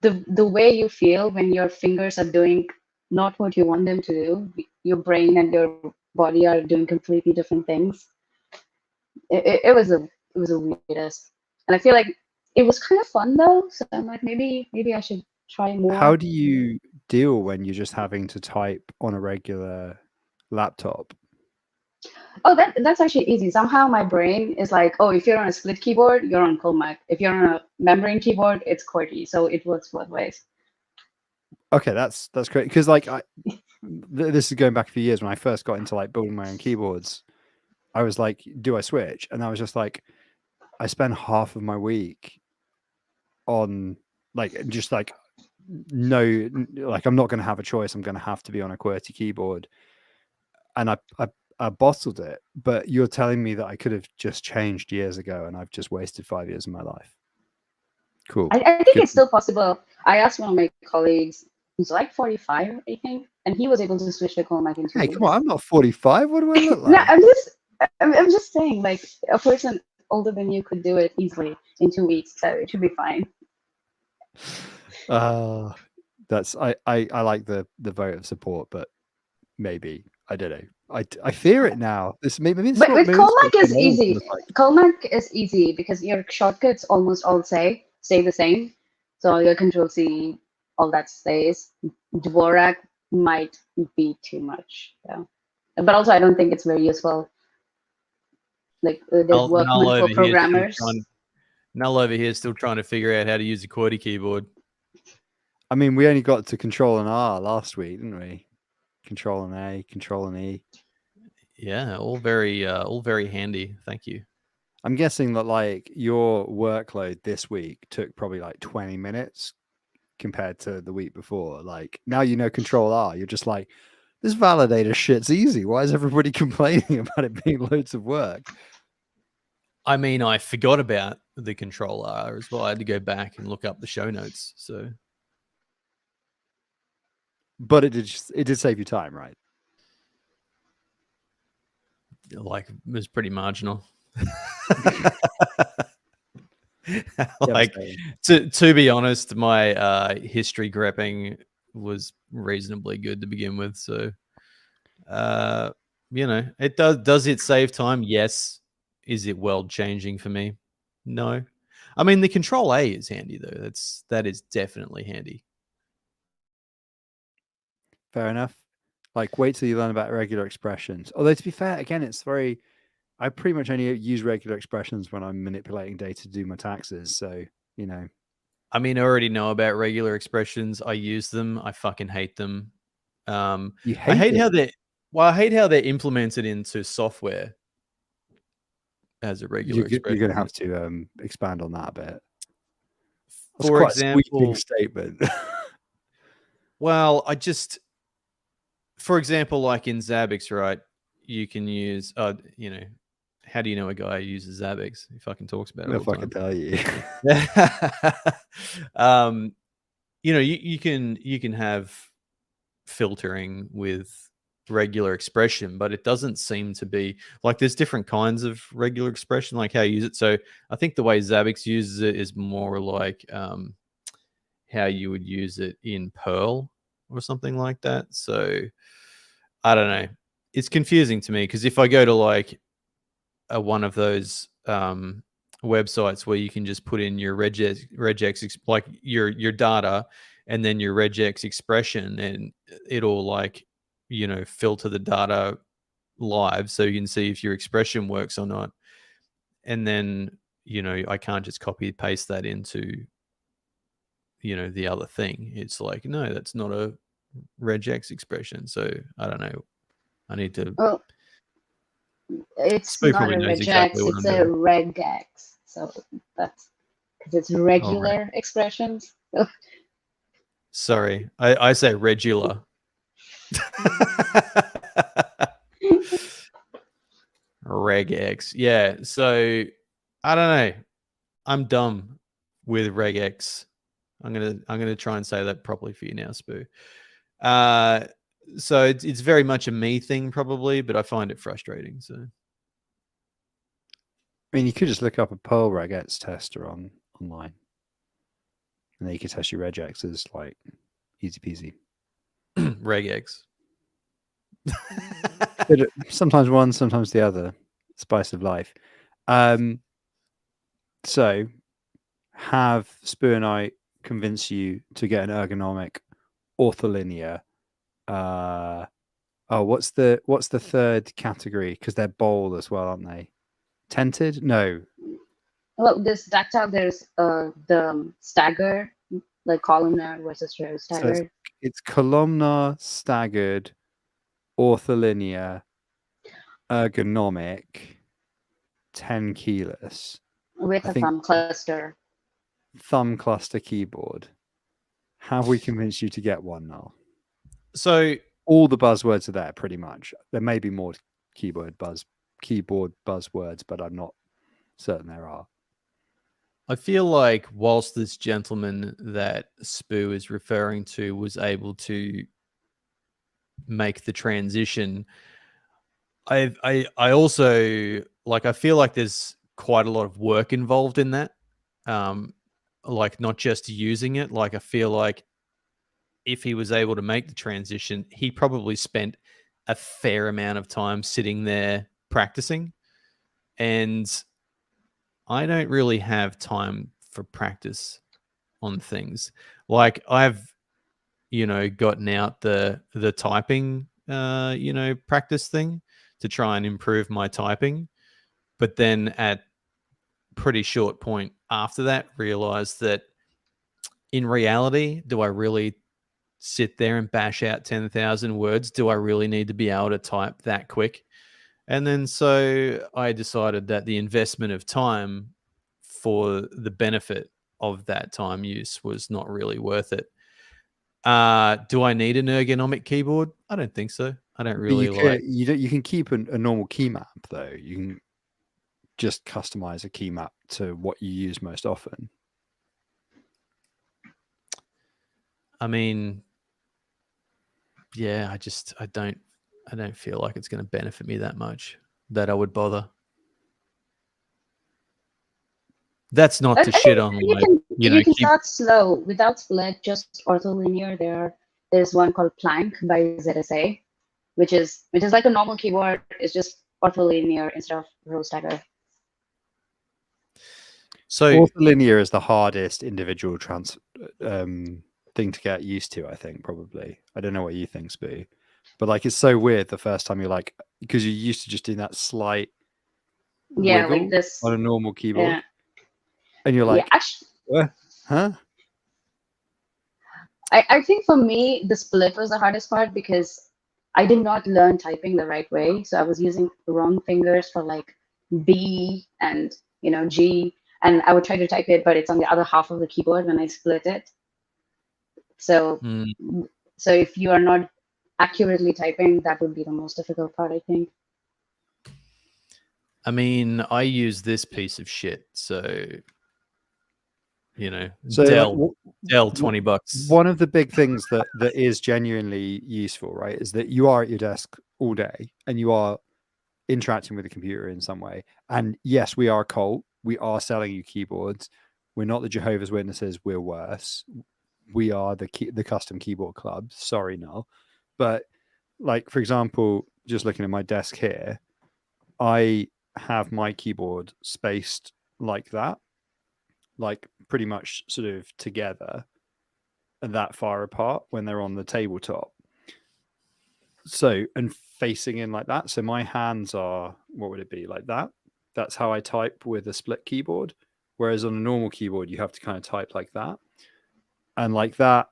the way you feel when your fingers are doing not what you want them to do, your brain and your body are doing completely different things. It was a weirdest, and I feel like it was kind of fun though. So I'm like, maybe I should try more. How do you deal when you're just having to type on a regular laptop? Oh, that's actually easy. Somehow my brain is like, oh, if you're on a split keyboard, you're on Comac. If you're on a membrane keyboard, it's QWERTY. So it works both ways. Okay, that's great because like this is going back a few years when I first got into like building my own keyboards. I was like, do I switch? And I was just like, I spend half of my week on like just like no, like I'm not going to have a choice. I'm going to have to be on a QWERTY keyboard, and I bottled it. But you're telling me that I could have just changed years ago, and I've just wasted 5 years of my life. Cool. I think Good. it's still possible. I asked one of my colleagues, who's like 45, I think, and he was able to switch to Comac in 2 Hey, weeks. come on! I'm not 45. What do I look No, like? I'm just saying, like a person older than you could do it easily in 2 weeks, so it should be fine. That's I like the vote of support, but maybe I don't know. I fear it now. This maybe it's But what with maybe it's what Comac is getting old easy. feels like. Comac is easy because your shortcuts almost all stay the same. So your Control C, all that stays. Dvorak might be too much, yeah. But also, I don't think it's very useful. Like there's Null workman over for here programmers. Null over here still trying to figure out how to use a QWERTY keyboard. I mean, we only got to Control and R last week, didn't we? Control and A, Control and E. Yeah, all very handy. Thank you. I'm guessing that like your workload this week took probably like 20 minutes compared to the week before. Like now you know Control R, you're just like, this validator shit's easy. Why is everybody complaining about it being loads of work? I mean, I forgot about the Control R as well. I had to go back and look up the show notes. So, but it did save you time, right? like, it was pretty marginal. Like to be honest, my history grepping was reasonably good to begin with. So, you know, it does it save time? Yes. Is it world changing for me? No. I mean, the Control A is handy though. That is definitely handy. fair enough. Like, wait till you learn about regular expressions. Although, to be fair, again, I pretty much only use regular expressions when I'm manipulating data to do my taxes. So, you know. I mean, I already know about regular expressions. I use them. I fucking hate them. You I hate them? I hate how they're implemented into software as a regular expression. You're going to have to expand on that a bit. That's For quite example, a sweeping statement. Well, for example, like in Zabbix, right? You can use, you know, how do you know a guy uses Zabbix? He fucking talks about it all the time. I can tell you. You know, you can have filtering with regular expression, but it doesn't seem to be like there's different kinds of regular expression, like how you use it. So I think the way Zabbix uses it is more like how you would use it in Perl or something like that. So I don't know. It's confusing to me because if I go to like one of those websites where you can just put in your regex like your data and then your regex expression, and it'll like, you know, filter the data live so you can see if your expression works or not. And then, you know, I can't just copy paste that into, you know, the other thing. It's like, no, that's not a regex expression. So I don't know. I need to. Well, it's Spoo not probably a knows regex, exactly what it's I'm a doing. regex. So that's because it's regular expressions. Sorry, I say regular. Regex. Yeah. So I don't know. I'm dumb with regex. I'm gonna try and say that properly for you now, Spoo. So it's very much a me thing probably, but I find it frustrating. So I mean, you could just look up a Perl regex tester online, and then you could test your regex as like easy peasy. regex. Sometimes one, sometimes the other. Spice of life. So, have Spoo and I convinced you to get an ergonomic ortholinear Oh, what's the third category? Because they're bowl as well, aren't they? Tented? No. Well, this tactile, there's the stagger, like columnar versus row So it's, staggered. it's columnar, staggered, ortholinear, ergonomic, 10 keyless, With I a think thumb cluster. thumb cluster keyboard. Have we convinced you to get one now? So All the buzzwords are there pretty much. There may be more keyboard buzzwords, but I'm not certain there are. I feel like whilst this gentleman that Spoo is referring to was able to make the transition, I also like, I feel like there's quite a lot of work involved in that. Like not just using it. Like I feel like if he was able to make the transition, he probably spent a fair amount of time sitting there practicing. And I don't really have time for practice on things. Like I've, gotten out the typing, practice thing to try and improve my typing. But then at pretty short point after that, realized that in reality, do I really sit there and bash out 10,000 words? Do I really need to be able to type that quick? And then so I decided that the investment of time for the benefit of that time use was not really worth it. Do I need an ergonomic keyboard? I don't think so. I don't really You can keep a normal key map though. You can just customize a key map to what you use most often. I mean, yeah, I don't feel like it's going to benefit me that much that I would bother. That's not to shit on, like, you can start slow without split, just ortholinear. There's one called Plank by ZSA, which is like a normal keyboard. It's just ortholinear instead of row stagger. So ortholinear is the hardest individual thing to get used to, I think, probably. I don't know what you think, Spoo. But like it's so weird the first time you're like, because you're used to just doing that slight wiggle like this on a normal keyboard. And you're like, actually, huh? I think for me, the split was the hardest part because I did not learn typing the right way. So I was using the wrong fingers for like B and, G. And I would try to type it, but it's on the other half of the keyboard when I split it. So, so if you are not accurately typing, that would be the most difficult part, I think. I mean, I use this piece of shit, so Dell $20. One of the big things that is genuinely useful, right, is that you are at your desk all day and you are interacting with the computer in some way. And yes, we are a cult. We are selling you keyboards. We're not the Jehovah's Witnesses. We're worse. We are the custom keyboard club. Sorry, Null. But like, for example, just looking at my desk here, I have my keyboard spaced like that, like pretty much sort of together and that far apart when they're on the tabletop. So, and facing in like that. So my hands are, what would it be, like that? That's how I type with a split keyboard. Whereas on a normal keyboard, you have to kind of type like that. And like that,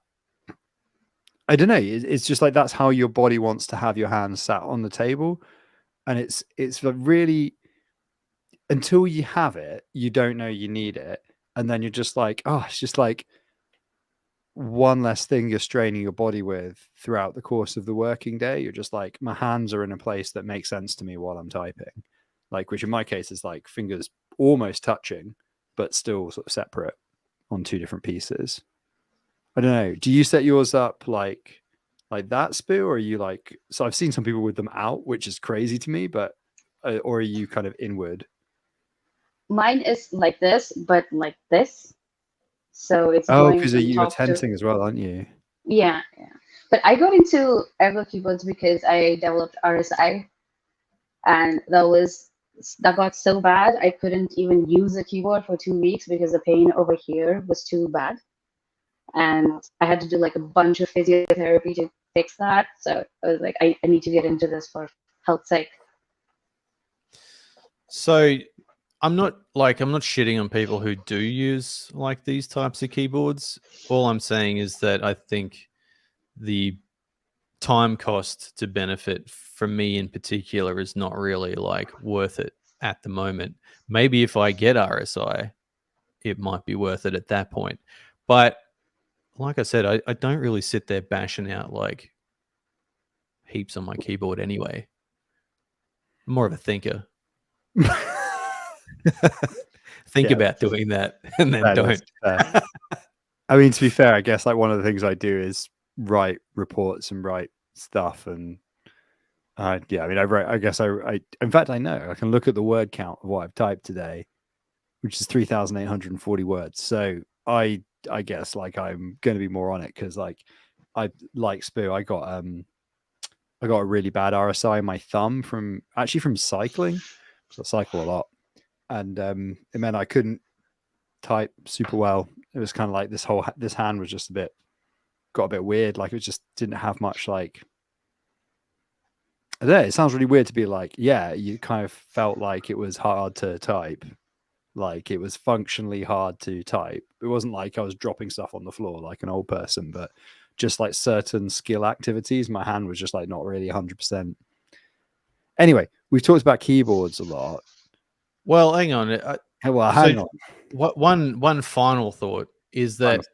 I don't know. It's just like that's how your body wants to have your hands sat on the table. And it's like really, until you have it, you don't know you need it. And then you're just like, oh, it's just like one less thing you're straining your body with throughout the course of the working day. You're just like, my hands are in a place that makes sense to me while I'm typing. Like, which in my case is like fingers almost touching, but still sort of separate on two different pieces. I don't know. Do you set yours up like that, Spoo, or are you like? So I've seen some people with them out, which is crazy to me. But or are you kind of inward? Mine is like this, but like this. So it's because you're tensing as well, aren't you? Yeah. But I got into ergo keyboards because I developed RSI, and that got so bad I couldn't even use the keyboard for 2 weeks because the pain over here was too bad. And I had to do like a bunch of physiotherapy to fix that. So I was like, I need to get into this for health's sake. So I'm not shitting on people who do use like these types of keyboards. All I'm saying is that I think the time cost to benefit for me in particular is not really like worth it at the moment. Maybe if I get RSI, it might be worth it at that point. But like I said, I don't really sit there bashing out like heaps on my keyboard anyway. I'm more of a thinker. Think about doing that and then don't. I mean, to be fair, I guess like one of the things I do is write reports and write stuff, and yeah, I mean, in fact, I know I can look at the word count of what I've typed today, which is 3,840 words. So I guess like I'm going to be more on it because like Spoo, I got a really bad RSI in my thumb from cycling. So I cycle a lot, and it meant I couldn't type super well. It was kind of like this hand was just got a bit weird. Like it just didn't have much like. I don't know, it sounds really weird to be like, yeah, you kind of felt like it was hard to type. Like it was functionally hard to type. It wasn't like I was dropping stuff on the floor like an old person, but just like certain skill activities, my hand was just like not really 100%. Anyway, we've talked about keyboards a lot. Well, hang on. Hang on. One final thought is that,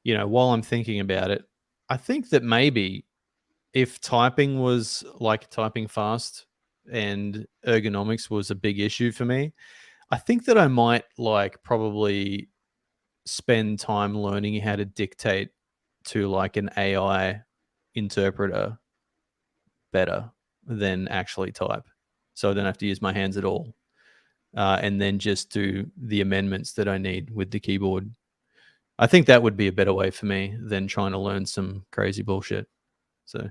you know, while I'm thinking about it, I think that maybe if typing was like typing fast and ergonomics was a big issue for me, I think that I might like probably spend time learning how to dictate to like an AI interpreter better than actually type. So I don't have to use my hands at all. And then just do the amendments that I need with the keyboard. I think that would be a better way for me than trying to learn some crazy bullshit. So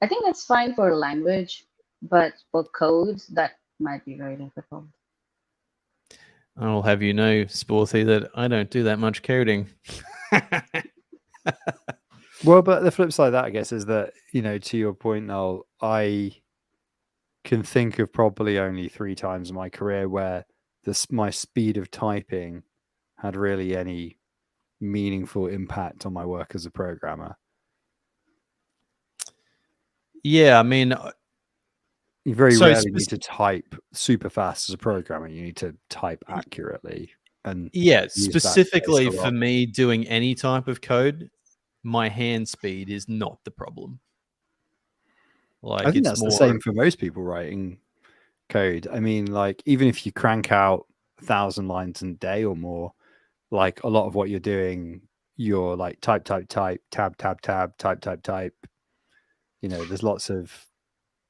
I think that's fine for language, but for codes, that might be very difficult. I'll have you know, Sporty, that I don't do that much coding. Well, but the flip side of that, I guess, is that, you know, to your point, Noel, I can think of probably only 3 times in my career where my speed of typing had really any meaningful impact on my work as a programmer. Yeah, I mean, you very rarely need to type super fast as a programmer. You need to type accurately. And yeah, specifically for me doing any type of code, my hand speed is not the problem. Like, I think that's the same for most people writing code. I mean, like, even if you crank out 1,000 lines in a day or more, like a lot of what you're doing, you're like type, tab, type. You know, there's lots of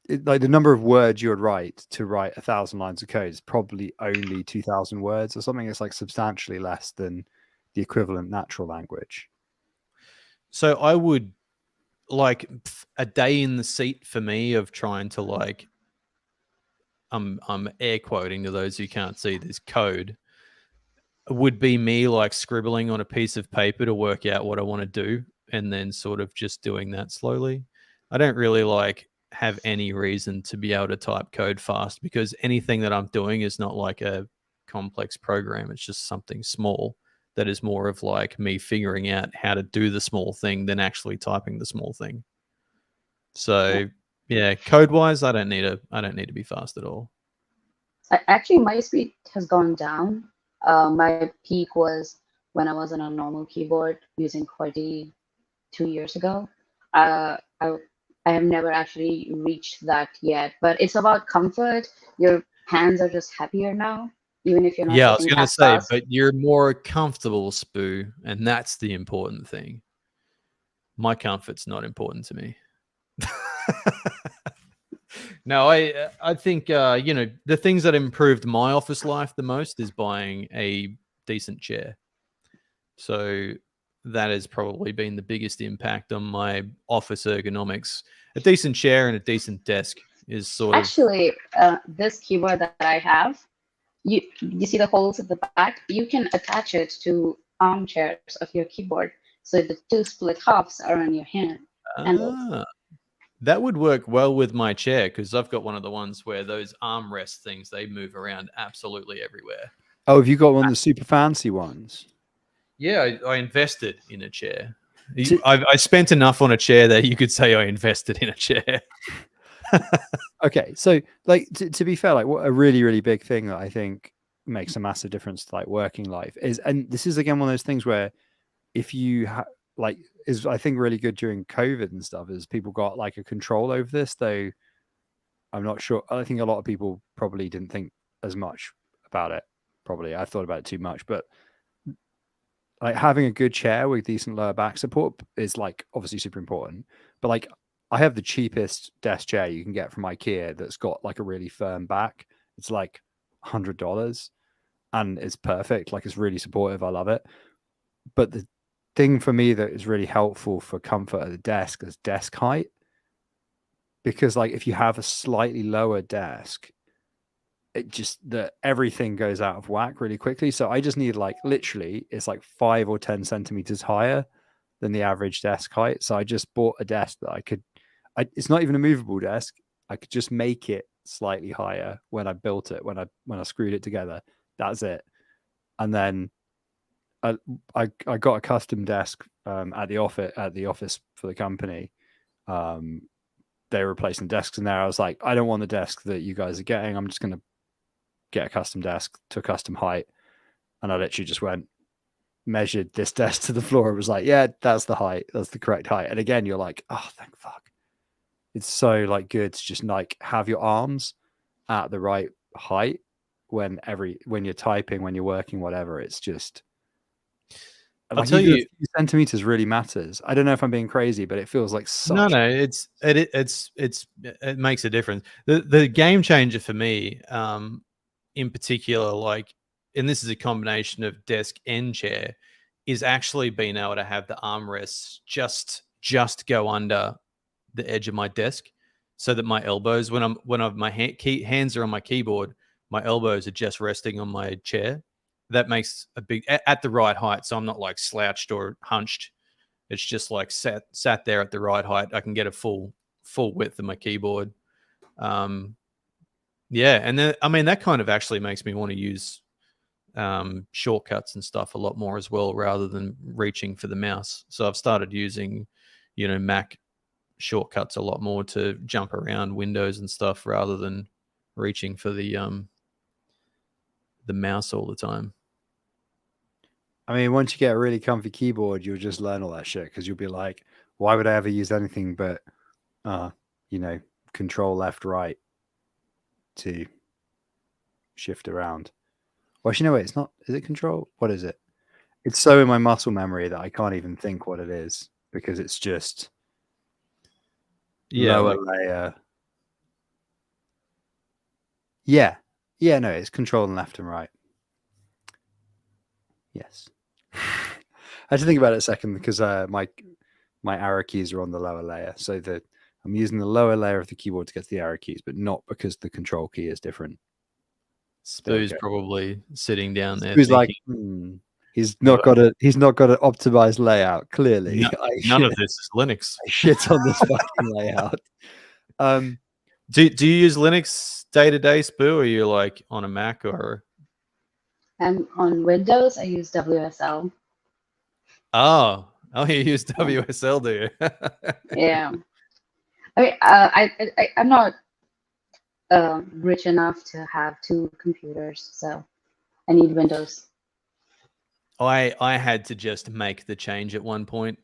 like the number of words you would write to write 1,000 lines of code is probably only 2,000 words or something. It's like substantially less than the equivalent natural language. So I would like a day in the seat for me of trying to like, I'm air quoting to those who can't see this, code would be me like scribbling on a piece of paper to work out what I want to do and then sort of just doing that slowly. I don't really like have any reason to be able to type code fast because anything that I'm doing is not like a complex program. It's just something small that is more of like me figuring out how to do the small thing than actually typing the small thing. So yeah, code wise, I don't need to be fast at all. Actually, my speed has gone down. My peak was when I was on a normal keyboard using QWERTY 2 years ago. I have never actually reached that yet, but it's about comfort. Your hands are just happier now, even if you're not. Yeah, I was going to say, fast. but you're more comfortable, Spoo, and that's the important thing. My comfort's not important to me. No, I think you know, the things that improved my office life the most is buying a decent chair. So that has probably been the biggest impact on my office ergonomics. A decent chair and a decent desk is sort of... this keyboard that I have, you see the holes at the back? You can attach it to armchairs of your keyboard. So the 2 split halves are on your hand. and That would work well with my chair because I've got one of the ones where those armrest things, they move around absolutely everywhere. Oh, have you got one of the super fancy ones? Yeah, I invested in a chair. I spent enough on a chair that you could say I invested in a chair. Okay, so like to be fair, like what a really, really big thing that I think makes a massive difference to like working life is, and this is again one of those things where if you like is I think really good during COVID and stuff is people got like a control over this, though I'm not sure. I think a lot of people probably didn't think as much about it. Probably I thought about it too much, but like having a good chair with decent lower back support is like obviously super important. But like I have the cheapest desk chair you can get from IKEA that's got like a really firm back. It's like $100 and it's perfect. Like it's really supportive. I love it. But the thing for me that is really helpful for comfort at the desk is desk height. Because like if you have a slightly lower desk, it just that everything goes out of whack really quickly. So I just need like literally it's like 5 or 10 centimeters higher than the average desk height. So I just bought a desk that it's not even a movable desk. I could just make it slightly higher when I built it, when I screwed it together. That's it. And then I got a custom desk at the office for the company. They were replacing desks in there. I was like, I don't want the desk that you guys are getting. I'm just going to get a custom desk to a custom height. And I literally just measured this desk to the floor. It was like, yeah, that's the height. That's the correct height. And again, you're like, oh, thank fuck. It's so like good to just like have your arms at the right height when you're typing, when you're working, whatever. It's just, I'll tell you, centimeters really matters. I don't know if I'm being crazy, but it feels like such. No, it makes a difference. The game changer for me, in particular, like, and this is a combination of desk and chair, is actually being able to have the armrests just go under the edge of my desk, so that my elbows, when my hands are on my keyboard, my elbows are just resting on my chair. That makes a big at the right height, so I'm not like slouched or hunched. It's just like sat there at the right height. I can get a full width of my keyboard. Yeah, and then I mean that kind of actually makes me want to use shortcuts and stuff a lot more as well, rather than reaching for the mouse. So I've started using, Mac shortcuts a lot more to jump around Windows and stuff, rather than reaching for the mouse all the time. I mean, once you get a really comfy keyboard, you'll just learn all that shit because you'll be like, why would I ever use anything but, control left, right to shift around? Well, actually, no, wait, it's not. Is it control? What is it? It's so in my muscle memory that I can't even think what it is because it's just lower layer. Yeah. Yeah, no, it's control and left and right. Yes. I had to think about it a second because my arrow keys are on the lower layer. So I'm using the lower layer of the keyboard to get to the arrow keys, but not because the control key is different. Spoo's probably sitting down there. Spoo's like, he's not got an optimized layout. Clearly, none of this is Linux. I shit on this fucking layout. Do you use Linux day to day, Spoo, or are you like on a Mac or? And on Windows, I use WSL. Oh, you use WSL, do you? Yeah. I mean, I'm not rich enough to have 2 computers, so I need Windows. I had to just make the change at one point.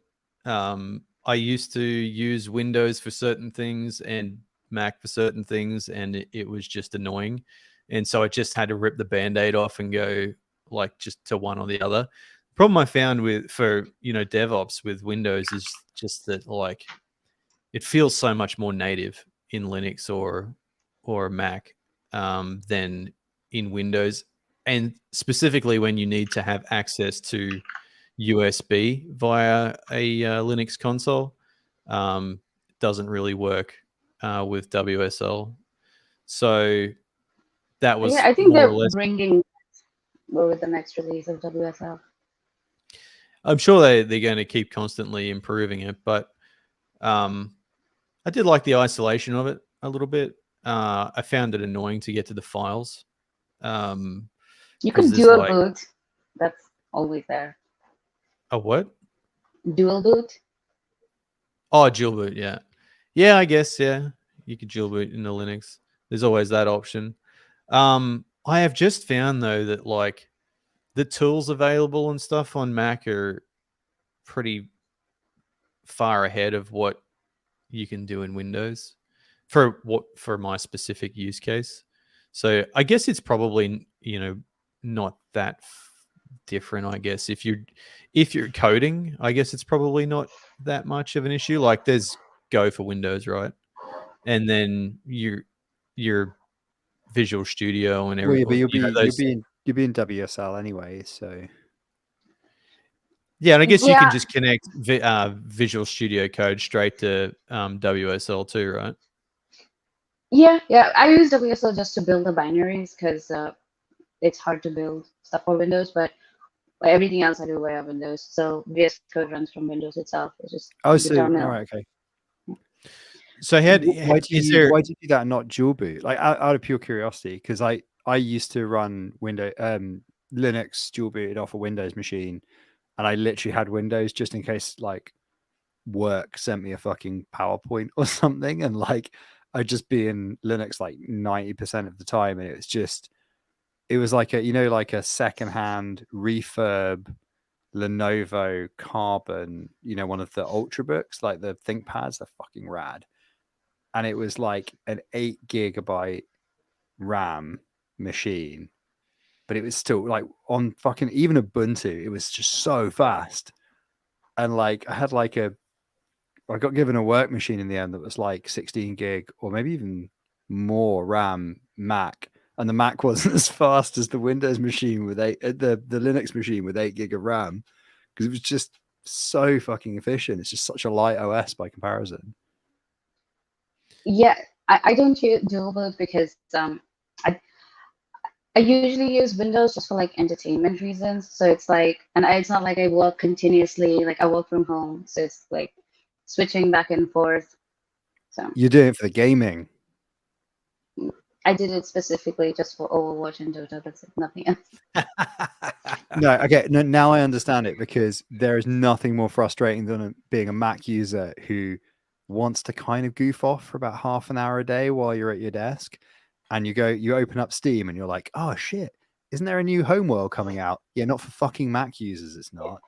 I used to use Windows for certain things and Mac for certain things, and it was just annoying. And so I just had to rip the Band-Aid off and go like just to one or the other. The problem I found for DevOps with Windows is just that like it feels so much more native in Linux or Mac than in Windows. And specifically when you need to have access to USB via a Linux console, doesn't really work with WSL. So that was I think they're bringing with the next release of WSL. I'm sure they're going to keep constantly improving it, but I did like the isolation of it a little bit. I found it annoying to get to the files. You 'Cause could there's, dual like- boot. That's always there. A what? Dual boot. Oh, dual boot, yeah. Yeah, I guess, yeah. You could dual boot into Linux. There's always that option. I have just found, though, that, like, the tools available and stuff on Mac are pretty far ahead of what you can do in Windows for my specific use case. So I guess it's probably, not that different. I guess if you're coding, I guess it's probably not that much of an issue. Like there's Go for Windows, right? And then your Visual Studio and Well, yeah, but those. you'll be in WSL anyway, so Yeah, and I guess you can Yeah. just connect Visual Studio Code straight to WSL too, right? Yeah. I use WSL just to build the binaries because it's hard to build stuff for Windows, but everything else I do via Windows. So VS Code runs from Windows itself. It's just the all terminal. right, okay. So Why do you do that and not dual boot? Like out of pure curiosity, because I used to run Linux dual booted off a Windows machine, and I literally had Windows just in case like work sent me a fucking PowerPoint or something, and like I'd just be in Linux like 90% of the time, and it was like a secondhand refurb Lenovo Carbon, one of the Ultrabooks, like the ThinkPads, they're fucking rad. And it was like an 8 GB RAM machine, but it was still like on fucking even Ubuntu, it was just so fast. And like I got given a work machine in the end that was like 16 gig or maybe even more RAM Mac, and the Mac wasn't as fast as the Windows machine with the Linux machine with 8 gig of RAM, because it was just so fucking efficient. It's just such a light OS by comparison. Yeah, I don't use dual boot because I usually use Windows just for like entertainment reasons. So it's like, and it's not like I work continuously. Like I work from home, so it's like switching back and forth. So You're doing it for the gaming. I did it specifically just for Overwatch and Dota. That's it, nothing else. No, okay. No, now I understand it, because there is nothing more frustrating than being a Mac user who wants to kind of goof off for about half an hour a day while you're at your desk, and you open up Steam and you're like, oh shit, isn't there a new Homeworld coming out? Yeah, not for fucking Mac users, it's not.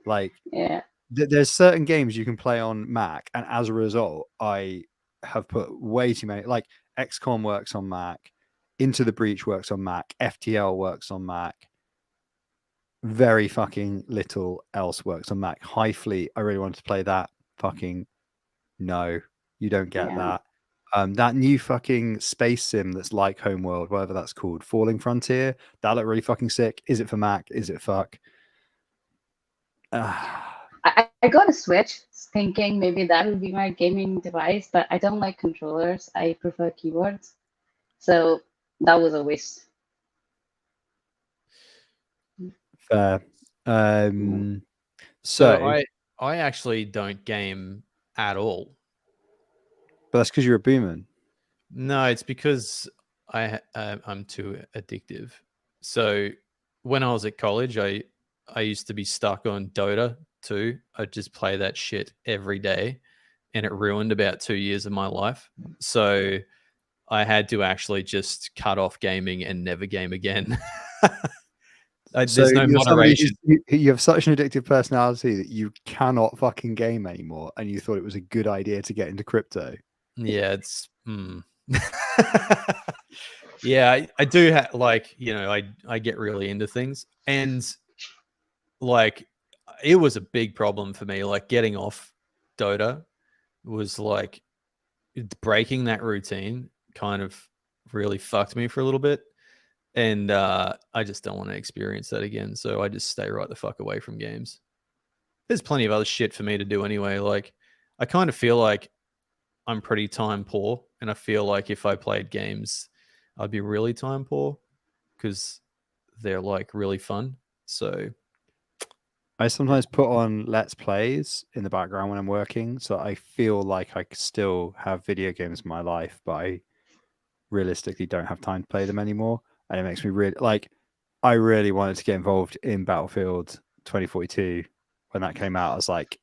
Like, Yeah. there's certain games you can play on Mac, and as a result, I have put way too many. Like XCOM works on Mac, Into the Breach works on Mac, FTL works on Mac. Very fucking little else works on Mac. High Fleet, I really wanted to play that. Fucking no, you don't get Yeah. that. That new fucking space sim that's like Homeworld, whatever that's called, Falling Frontier, that looked really fucking sick. Is it for Mac? Is it fuck? I got a Switch thinking maybe that would be my gaming device, but I don't like controllers. I prefer keyboards. So that was a waste. Fair. So I actually don't game at all. But that's because you're a boomer. No, it's because I'm too addictive. So when I was at college, I used to be stuck on Dota too. I'd just play that shit every day, and it ruined about 2 years of my life. So I had to actually just cut off gaming and never game again. There's no moderation. You have such an addictive personality that you cannot fucking game anymore, and you thought it was a good idea to get into crypto. Yeah, it's yeah, I do have, like, I get really into things, and like it was a big problem for me. Like getting off Dota was like breaking that routine kind of really fucked me for a little bit. And I just don't want to experience that again. So I just stay right the fuck away from games. There's plenty of other shit for me to do anyway. Like I kind of feel like I'm pretty time poor, and I feel like if I played games, I'd be really time poor because they're like really fun. So I sometimes put on Let's Plays in the background when I'm working, so I feel like I still have video games in my life, but I realistically don't have time to play them anymore. And it makes me really like, I really wanted to get involved in Battlefield 2042 when that came out. I was like,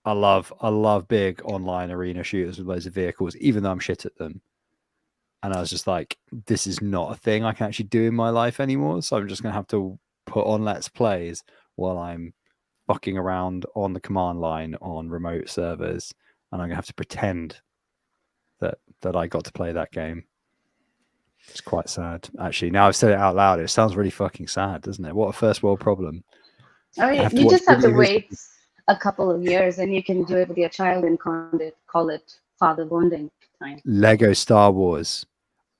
I love big online arena shooters with loads of vehicles, even though I'm shit at them. And I was just like, this is not a thing I can actually do in my life anymore. So I'm just gonna have to put on Let's Plays while I'm fucking around on the command line on remote servers, and I'm gonna have to pretend that I got to play that game. It's quite sad, actually. Now I've said it out loud, it sounds really fucking sad, doesn't it? What a first world problem. I mean, you just have to wait a couple of years, and you can do it with your child and call it father bonding time. Lego Star Wars.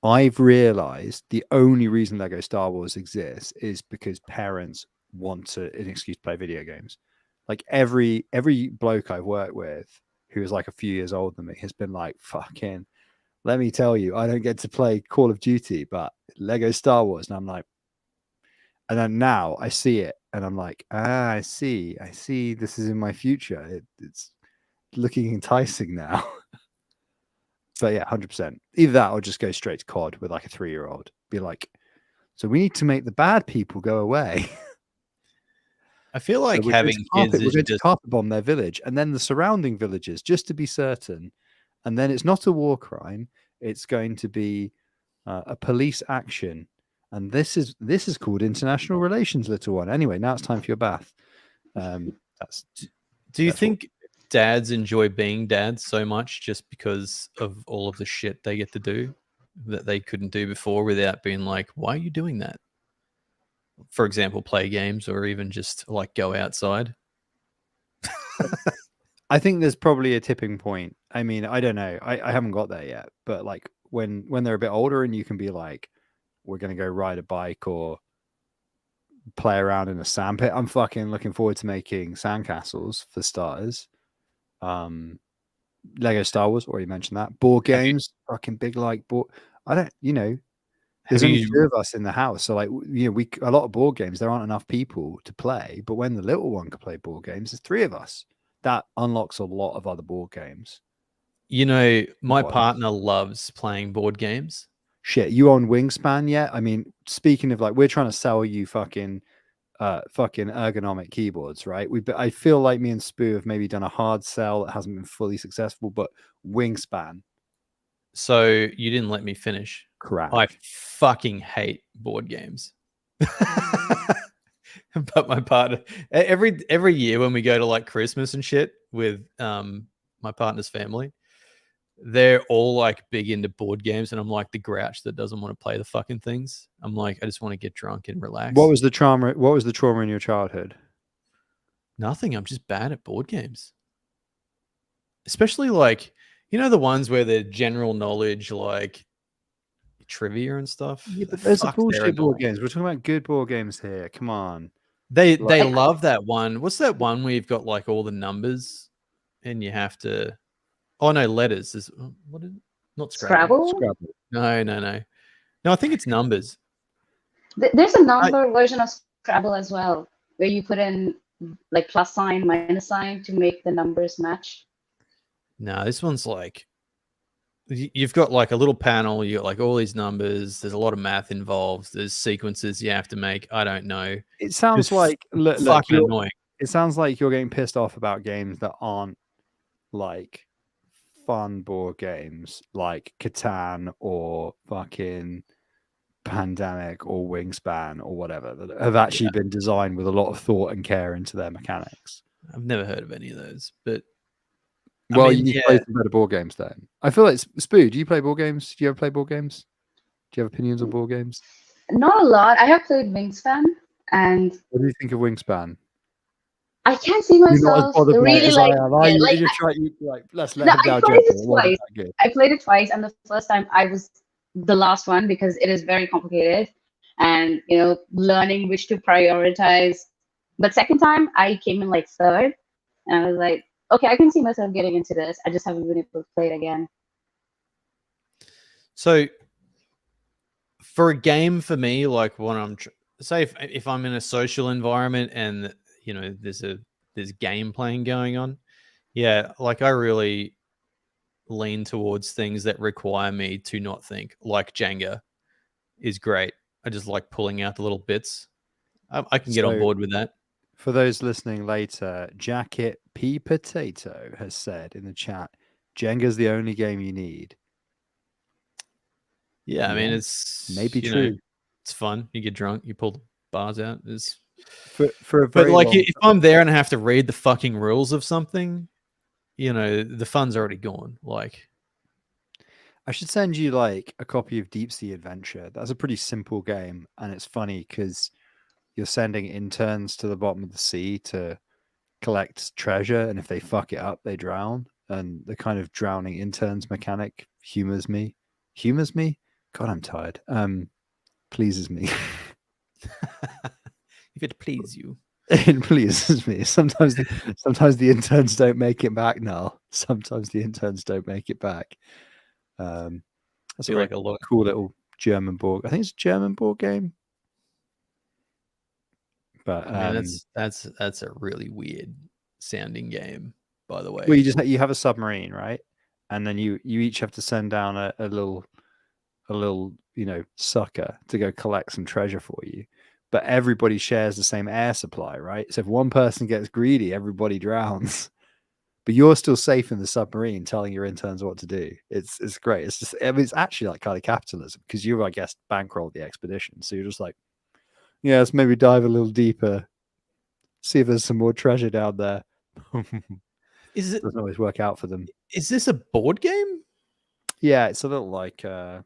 I've realized the only reason Lego Star Wars exists is because parents want an excuse to play video games. Like every bloke I've worked with who is like a few years older than me has been like, fucking, let me tell you, I don't get to play Call of Duty, but Lego Star Wars. And I'm like, and then now I see it and I'm like, I see this is in my future. It's looking enticing now. But yeah, 100%. Either that or just go straight to COD with like a 3-year-old. Be like, so we need to make the bad people go away. I feel like So having kids is we're going to just carpet bomb their village and then the surrounding villages, just to be certain. And then it's not a war crime. It's going to be a police action. And this is called international relations, little one. Anyway, now it's time for your bath. That's. Do you that's think dads enjoy being dads so much just because of all of the shit they get to do that they couldn't do before without being like, why are you doing that? For example, play games or even just like go outside. I think there's probably a tipping point. I mean, I don't know. I haven't got there yet, but like when they're a bit older and you can be like, we're going to go ride a bike or play around in a sandpit. I'm fucking looking forward to making sandcastles for starters. Lego Star Wars, already mentioned that. Board games, fucking big like board. I don't, there's only 2 of us in the house, so like a lot of board games. There aren't enough people to play, but when the little one can play board games, there's 3 of us. That unlocks a lot of other board games. My partner loves playing board games. Shit, you on Wingspan yet? I mean, speaking of like, we're trying to sell you fucking ergonomic keyboards, right? I feel like me and Spoo have maybe done a hard sell that hasn't been fully successful, but Wingspan. So you didn't let me finish. Correct. I fucking hate board games. But my partner, every year when we go to like Christmas and shit with my partner's family, they're all like big into board games, and I'm like the grouch that doesn't want to play the fucking things. I'm like, I just want to get drunk and relax. What was the trauma in your childhood? Nothing. I'm just bad at board games. Especially like, the ones where they're general knowledge, like trivia and stuff. Yeah, but those are bullshit board games. We're talking about good board games here. Come on. They love that one. What's that one where you've got like all the numbers and you have to... Oh no, letters. What is it? Not Scrabble. Scrabble? No. No, I think it's numbers. There's a number version of Scrabble as well, where you put in like plus sign, minus sign to make the numbers match. No, this one's like, you've got like a little panel, you got like all these numbers, there's a lot of math involved, there's sequences you have to make. I don't know. It sounds like fucking annoying. It sounds like you're getting pissed off about games that aren't like fun board games like Catan or fucking Pandemic or Wingspan or whatever that have actually been designed with a lot of thought and care into their mechanics. I've never heard of any of those, but you need to play some better board games then. I feel like Spoo, do you play board games? Do you ever play board games? Do you have opinions on board games? Not a lot. I have played Wingspan, and what do you think of Wingspan? I can't see myself really like. Let's let him down. I played it twice, and the first time I was the last one because it is very complicated, and learning which to prioritize. But second time I came in like third, and I was like, okay, I can see myself getting into this. I just haven't been able to play it again. So, for a game for me, like when I'm say if I'm in a social environment and there's game playing going on. Yeah, like I really lean towards things that require me to not think. Like Jenga is great. I just like pulling out the little bits. I can get on board with that. For those listening later, Jacket P Potato has said in the chat, Jenga's the only game you need. Yeah, I mean, it's maybe true. It's fun. You get drunk, you pull the bars out. For a but very like, long if I'm there and I have to read the fucking rules of something, the fun's already gone. Like, I should send you like a copy of Deep Sea Adventure. That's a pretty simple game, and it's funny because you're sending interns to the bottom of the sea to collect treasure, and if they fuck it up, they drown. And the kind of drowning interns mechanic humors me. Humors me? God, I'm tired. Pleases me. If it pleases you. It pleases me. Sometimes the interns don't make it back now. Sometimes the interns don't make it back. That's like a cool little German board. I think it's a German board game. But I mean, that's a really weird sounding game, by the way. Well, you have a submarine, right? And then you each have to send down a little sucker to go collect some treasure for you. But everybody shares the same air supply, right? So if one person gets greedy, everybody drowns. But you're still safe in the submarine, telling your interns what to do. It's great. It's just, I mean, it's actually like kind of capitalism because you, I guess, bankrolled the expedition. So you're just like, yeah, let's maybe dive a little deeper, see if there's some more treasure down there. It doesn't always work out for them? Is this a board game? Yeah, it's a little like it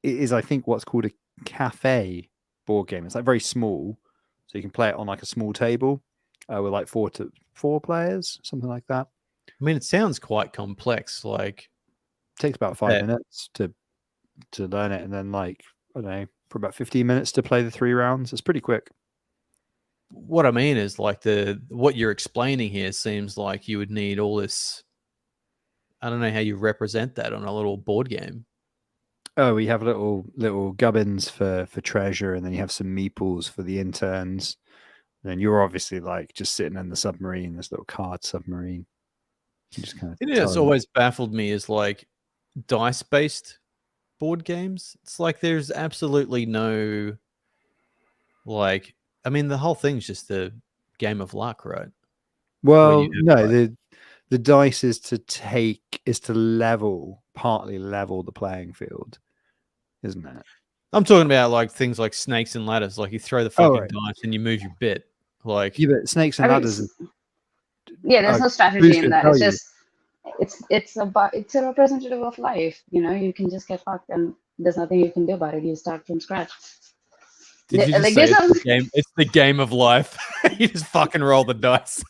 is I think what's called a cafe board game. It's like very small, so you can play it on like a small table with like 4 players, something like that. I mean, it sounds quite complex. Like, it takes about 5 minutes to learn it, and then like I don't know, for about 15 minutes to play the 3 rounds. It's pretty quick. What I mean is like what you're explaining here seems like you would need all this. I don't know how you represent that on a little board game. Oh, we have little gubbins for treasure, and then you have some meeples for the interns. And then you're obviously like just sitting in the submarine, this little card submarine. You just kind of. It's always baffled me is like dice-based board games. It's like there's absolutely no like. I mean, the whole thing's just a game of luck, right? Well, no, the dice is to partly level the playing field, isn't it? I'm talking about like things like snakes and ladders. Like you throw the fucking dice and you move your bit. Like, yeah, but snakes and ladders. There's no strategy in that. It's just it's a representative of life. You can just get fucked, and there's nothing you can do about it. You start from scratch. Did you just say it's the game of life? You just fucking roll the dice.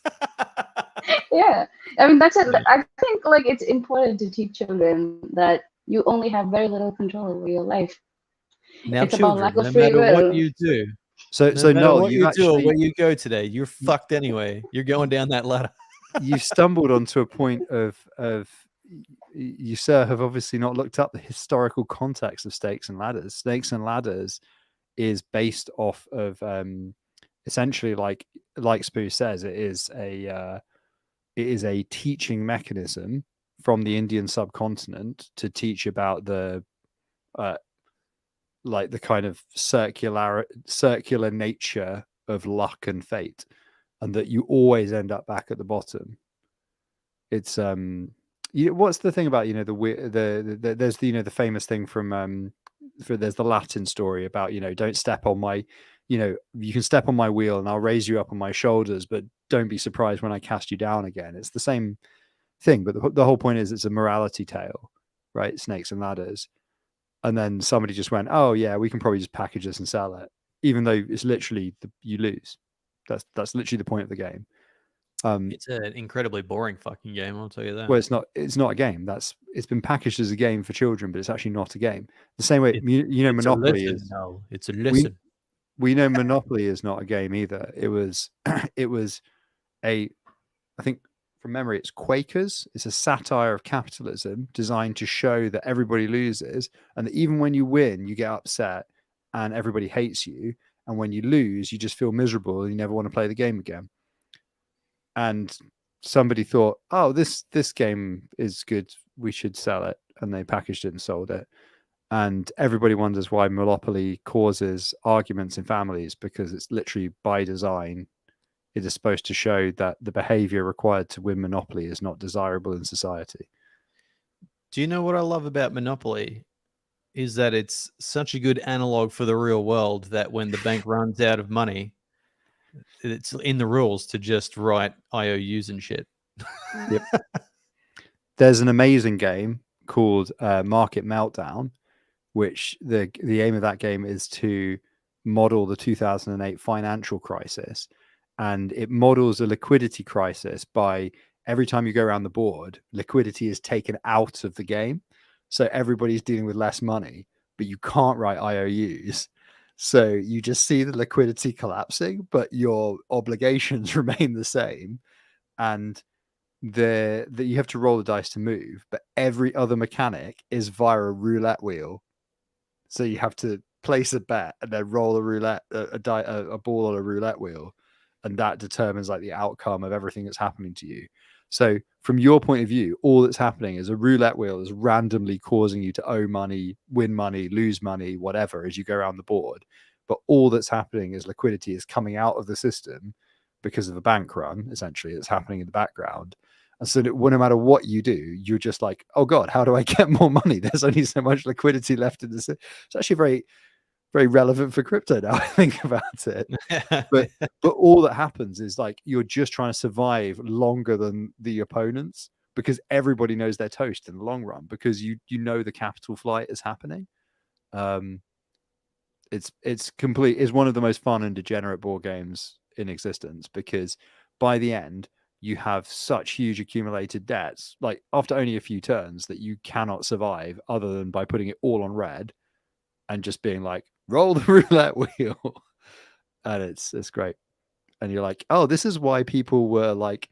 Yeah, I mean that's it. I think like it's important to teach children that you only have very little control over your life. Now, it's children, about lack of no free matter will. what you do, so Noel, what you do or where you go today, you're fucked anyway. You're going down that ladder. You've stumbled onto a point of you, sir, have obviously not looked up the historical context of Snakes and Ladders. Snakes and Ladders is based off of essentially like Spoo says, it is a teaching mechanism from the Indian subcontinent to teach about the like the kind of circular nature of luck and fate, and that you always end up back at the bottom. It's what's the thing about the there's the famous thing from there's the Latin story about don't step on my you can step on my wheel and I'll raise you up on my shoulders, but don't be surprised when I cast you down again. It's the same thing, but the whole point is it's a morality tale, right? Snakes and Ladders. And then somebody just went, oh yeah, we can probably just package this and sell it, even though it's literally you lose. That's literally the point of the game. It's an incredibly boring fucking game, I'll tell you that. Well, it's not a game. It's been packaged as a game for children, but it's actually not a game. The same way Monopoly is. No, it's a lesson. We know Monopoly is not a game either. It was I think from memory, it's Quakers. It's a satire of capitalism designed to show that everybody loses, and that even when you win, you get upset and everybody hates you. and when you lose, you just feel miserable and you never want to play the game again. And somebody thought, oh, this game is good, we should sell it, and they packaged it and sold it. And everybody wonders why Monopoly causes arguments in families, because it's literally by design. It is supposed to show that the behavior required to win Monopoly is not desirable in society. Do you know what I love about Monopoly? Is that it's such a good analog for the real world that when the bank runs out of money, it's in the rules to just write IOUs and shit. Yep. There's an amazing game called Market Meltdown, which the aim of that game is to model the 2008 financial crisis. And it models a liquidity crisis by every time you go around the board, liquidity is taken out of the game. So everybody's dealing with less money, but you can't write IOUs. So you just see the liquidity collapsing, but your obligations remain the same. And that you have to roll the dice to move, but every other mechanic is via a roulette wheel. So you have to place a bet and then roll a roulette, a ball on a roulette wheel, and that determines like the outcome of everything that's happening to you. So from your point of view, all that's happening is a roulette wheel is randomly causing you to owe money, win money, lose money, whatever, as you go around the board. But all that's happening is liquidity is coming out of the system because of a bank run, essentially, that's happening in the background. And so no matter what you do, you're just like, oh God, how do I get more money? There's only so much liquidity left in this. It's actually very, very relevant for crypto now I think about it. But all that happens is like you're just trying to survive longer than the opponents, because everybody knows they're toast in the long run, because you know the capital flight is happening. It's one of the most fun and degenerate board games in existence, because by the end you have such huge accumulated debts, like after only a few turns, that you cannot survive other than by putting it all on red and just being like, roll the roulette wheel. And it's great. And you're like, oh, this is why people were like,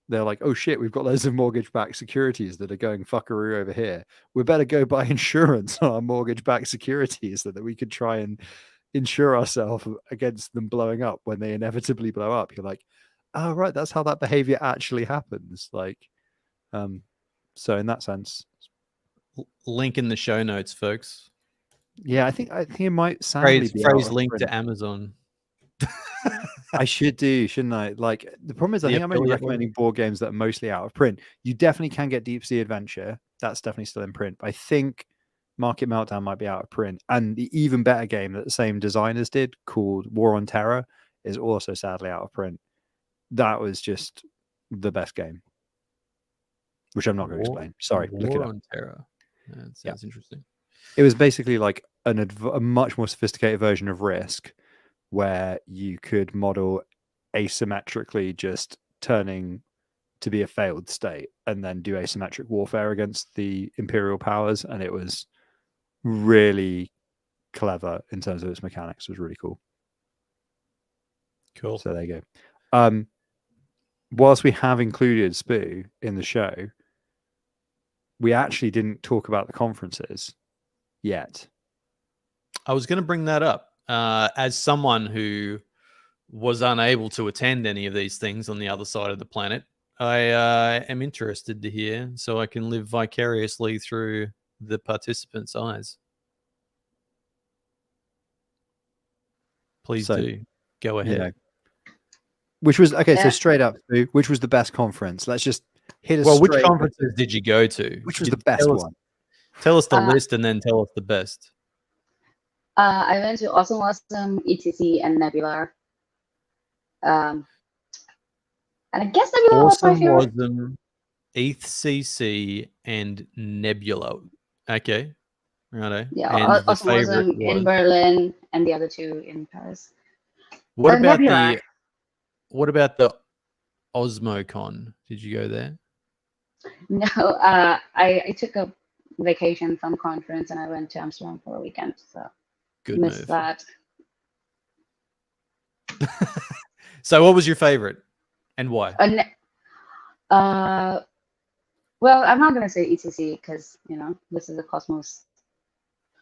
they're like, oh shit, we've got loads of mortgage-backed securities that are going fuckaroo over here. We better go buy insurance on our mortgage-backed securities so that we could try and insure ourselves against them blowing up when they inevitably blow up. You're like, oh right, that's how that behavior actually happens. Like, so in that sense, link in the show notes, folks. Yeah, I think it might sadly be phrase link to Amazon. I should do, shouldn't I? Like the problem is, I think I'm only recommending board games that are mostly out of print. You definitely can get Deep Sea Adventure. That's definitely still in print. But I think Market Meltdown might be out of print. And the even better game that the same designers did, called War on Terror, is also sadly out of print. That was just the best game, which I'm not going to explain. Sorry, look it up. War on Terror. Yeah, that sounds interesting. It was basically like a much more sophisticated version of Risk, where you could model asymmetrically just turning to be a failed state and then do asymmetric warfare against the imperial powers. And it was really clever in terms of its mechanics. It was really cool. Cool. So there you go. Whilst we have included Spoo in the show, we actually didn't talk about the conferences yet. I was going to bring that up. As someone who was unable to attend any of these things on the other side of the planet, I am interested to hear, so I can live vicariously through the participants' eyes. Please do. Go ahead. You know, which was, okay, so straight up, which was the best conference? Let's just hit us. Well, which conferences did you go to? Which was the best one? Tell us the list and then tell us the best. I went to Awesome, ETC, and Nebula. And I guess Nebula was my favorite. Awesome, ETC, and Nebula. Okay. Righto. Yeah, and Awesome in Berlin and the other two in Paris. What about the OsmoCon? Did you go there? No, I took a vacation from conference and I went to Amsterdam for a weekend. So good missed move. That. So what was your favorite and why? Well, I'm not going to say ETC because, you know, this is a Cosmos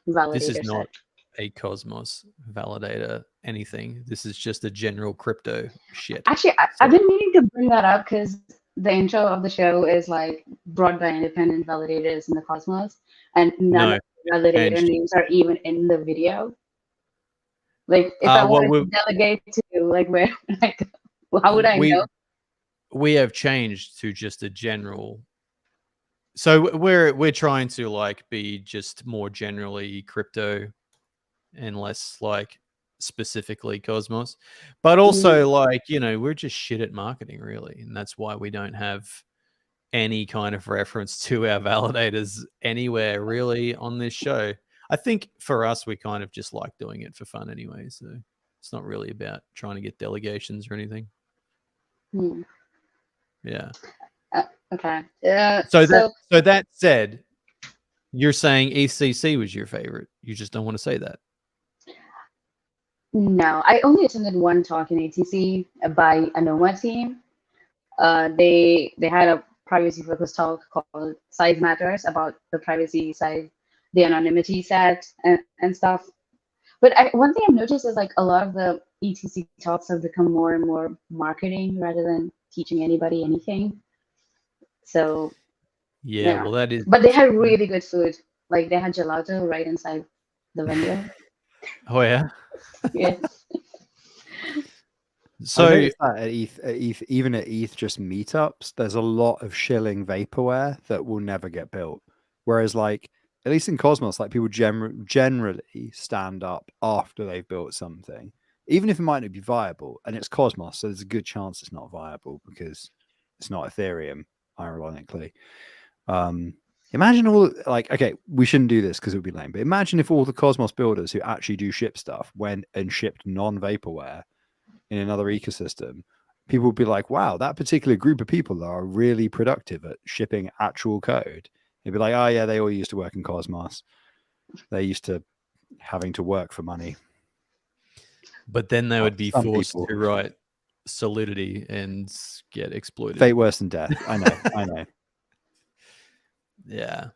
validator. This is not a Cosmos validator anything. This is just a general crypto shit. Actually, I've been meaning to bring that up because the intro of the show is like brought by independent validators in the Cosmos, and none of the validator names are even in the video. Like, if I wanted to delegate to, like, where, like, how would I know? We have changed to just a general. So we're trying to like be just more generally crypto and less like specifically Cosmos, but also like, you know, we're just shit at marketing really, and that's why we don't have any kind of reference to our validators anywhere really on this show. I think for us, we kind of just like doing it for fun anyway, so it's not really about trying to get delegations or anything. Yeah. Okay. So that said, you're saying ECC was your favorite. You just don't want to say that. No, I only attended one talk in ATC by a NOMA team. They had a privacy-focused talk called Size Matters about the privacy side, the anonymity set, and stuff. But one thing I've noticed is like a lot of the ETC talks have become more and more marketing rather than teaching anybody anything. So yeah, well, that is. But they had really good food. Like they had gelato right inside the venue. Oh yeah. Yes. So at ETH, even at ETH just meetups, there's a lot of shilling vaporware that will never get built. Whereas like, at least in Cosmos, like people generally stand up after they've built something, even if it might not be viable. And it's Cosmos, so there's a good chance it's not viable because it's not Ethereum, ironically. Imagine all like, okay, we shouldn't do this because it would be lame, but imagine if all the Cosmos builders who actually do ship stuff went and shipped non-vaporware in another ecosystem. People would be like, wow, that particular group of people are really productive at shipping actual code. They'd be like, oh yeah, they all used to work in Cosmos. They're used to having to work for money. But then they would be forced to write Solidity and get exploited. Fate worse than death. I know. Yeah.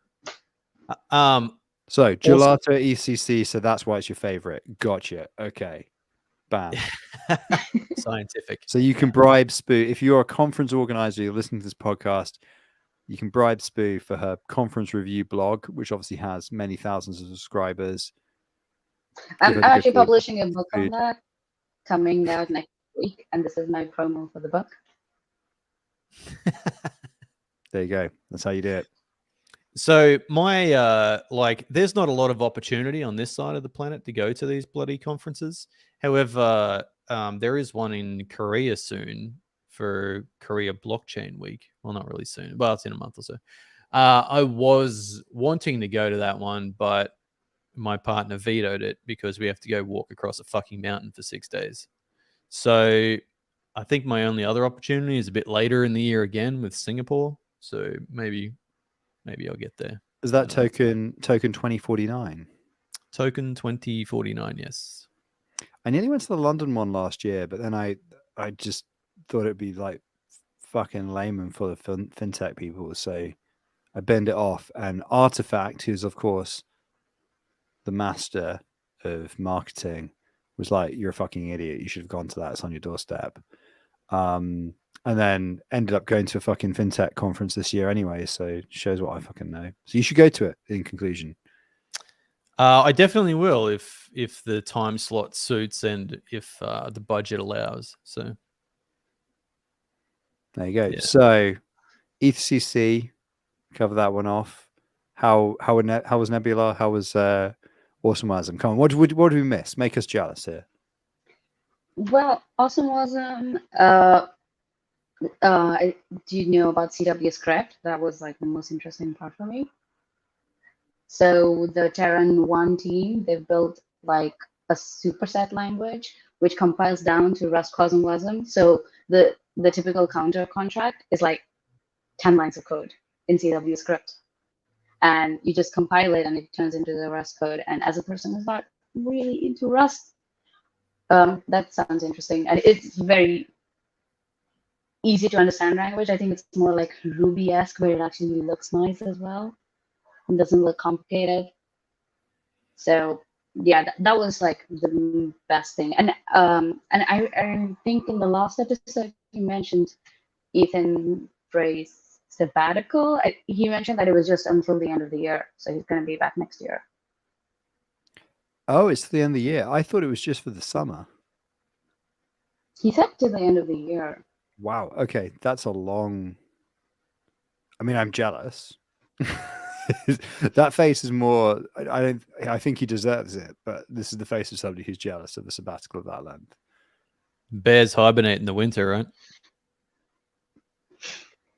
So gelato ECC, so that's why it's your favorite. Gotcha. Okay. Bam. Scientific. So you can bribe Spoo. If you're a conference organizer, you're listening to this podcast, you can bribe Spoo for her conference review blog, which obviously has many thousands of subscribers. I'm actually publishing a book on that coming out next week, and this is my promo for the book. There you go. That's how you do it. So my like, there's not a lot of opportunity on this side of the planet to go to these bloody conferences. However, there is one in Korea soon for Korea Blockchain Week. Well, not really soon. Well, it's in a month or so. I was wanting to go to that one, but my partner vetoed it because we have to go walk across a fucking mountain for 6 days. So I think my only other opportunity is a bit later in the year again with Singapore. So maybe I'll get there. Is that token 2049? Token 2049, yes. I nearly went to the London one last year, but then I just thought it'd be like fucking lame and full of fintech people, so I burned it off. And Artifact, who's of course the master of marketing, was like, "You're a fucking idiot. You should have gone to that. It's on your doorstep." And then ended up going to a fucking fintech conference this year anyway, so it shows what I fucking know. So you should go to it, in conclusion. I definitely will if the time slot suits and if the budget allows. So there you go. Yeah. So ETHCC, cover that one off. How was Nebula? How was Awesomeism? Come on, what did we miss? Make us jealous here. Well, Awesomeism. Do you know about CW script? That was like the most interesting part for me. So the Terran 1 team, they've built like a superset language which compiles down to Rust Cosmosism. So the typical counter contract is like 10 lines of code in CW script. And you just compile it and it turns into the Rust code. And as a person who's not really into Rust, that sounds interesting. And it's very easy to understand language. I think it's more like Ruby-esque, where it actually looks nice as well and doesn't look complicated. So yeah, that was like the best thing. And I think in the last episode you mentioned Ethan Frey's sabbatical. He mentioned that it was just until the end of the year, so he's going to be back next year. Oh, it's the end of the year. I thought it was just for the summer. He said to the end of the year. Wow. Okay, that's a long. I mean, I'm jealous. That face is more. I don't. I think he deserves it, but this is the face of somebody who's jealous of a sabbatical of that length. Bears hibernate in the winter, right?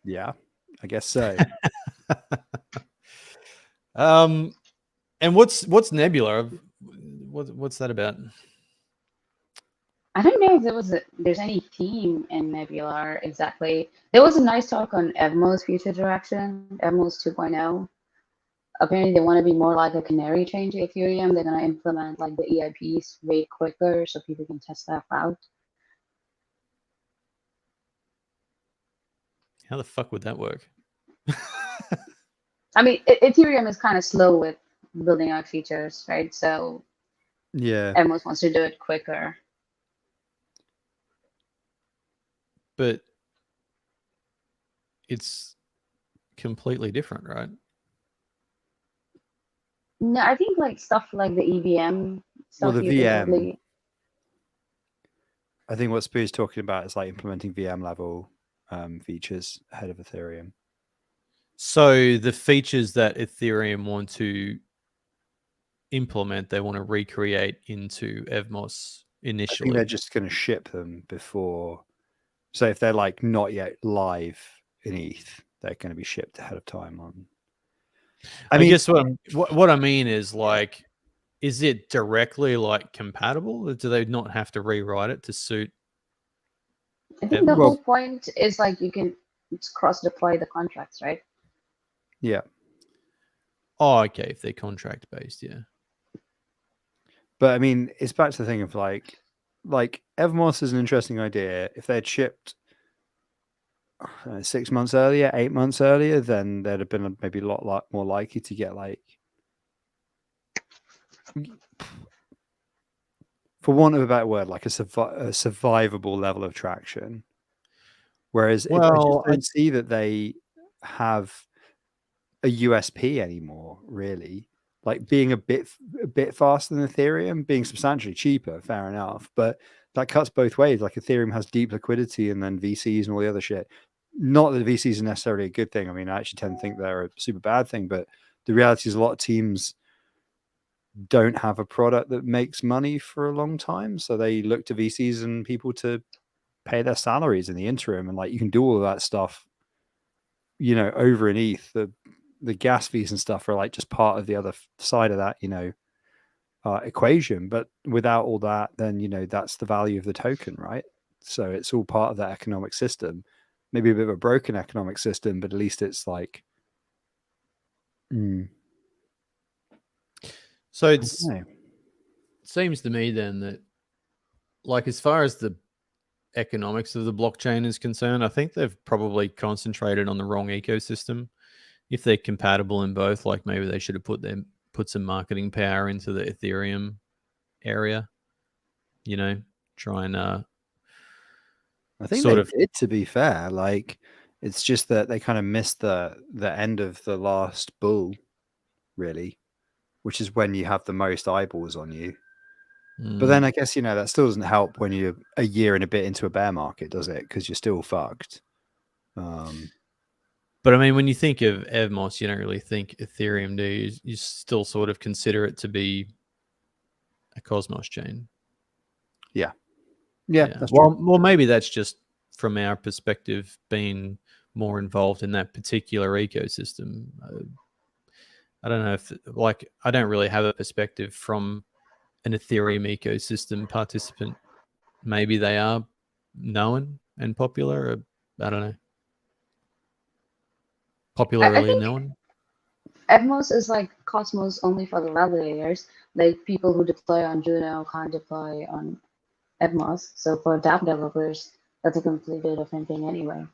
Yeah, I guess so. And what's Nebula? What's that about? I don't know if there's any theme in Nebula exactly. There was a nice talk on Evmo's future direction, Evmo's 2.0. Apparently, they want to be more like a canary chain to Ethereum. They're going to implement like the EIPs way quicker so people can test stuff out. How the fuck would that work? I mean, Ethereum is kind of slow with building out features, right? So Yeah. Evmos wants to do it quicker. But it's completely different, right? No, I think like stuff like the EVM stuff. Well, the you can VM. totally... I think what Spoo's talking about is like implementing VM level features ahead of Ethereum. So the features that Ethereum want to implement, they want to recreate into Evmos initially. I think they're just going to ship them before. So if they're like not yet live in ETH, they're going to be shipped ahead of time on. I mean, guess what I mean is like, is it directly like compatible, or do they not have to rewrite it to suit? I think the whole point is like you can cross deploy the contracts, right? Yeah. Oh, okay. If they're contract based, yeah. But I mean, it's back to the thing of like Evmos is an interesting idea. If they'd shipped 6 months earlier, 8 months earlier, then they'd have been maybe a lot more likely to get like, for want of a better word, like a survivable level of traction. Whereas I just don't see that they have a USP anymore, really. Like being a bit faster than Ethereum, being substantially cheaper, fair enough. But that cuts both ways. Like Ethereum has deep liquidity and then VCs and all the other shit. Not that VCs are necessarily a good thing. I mean, I actually tend to think they're a super bad thing. But the reality is a lot of teams don't have a product that makes money for a long time. So they look to VCs and people to pay their salaries in the interim. And like you can do all of that stuff, you know, over in ETH. The gas fees and stuff are like just part of the other side of that, you know, equation. But without all that, then, you know, that's the value of the token, right? So it's all part of that economic system. Maybe a bit of a broken economic system, but at least it's like. So it seems to me then that, like, as far as the economics of the blockchain is concerned, I think they've probably concentrated on the wrong ecosystem. If they're compatible in both, like maybe they should have put some marketing power into the Ethereum area, you know, try and I think they did, to be fair. Like, it's just that they kind of missed the end of the last bull, really, which is when you have the most eyeballs on you. But then I guess, you know, that still doesn't help when you're a year and a bit into a bear market, does it? Because you're still fucked. But I mean, when you think of Evmos, you don't really think Ethereum, do you? You still sort of consider it to be a Cosmos chain. Yeah. That's true. Well, maybe that's just from our perspective, being more involved in that particular ecosystem. I don't know if, like, I don't really have a perspective from an Ethereum ecosystem participant. Maybe they are known and popular, or I don't know. Popularly known. Evmos is like Cosmos only for the validators. Like people who deploy on Juno can't deploy on Evmos. So for dApp developers, that's a completely different thing anyway.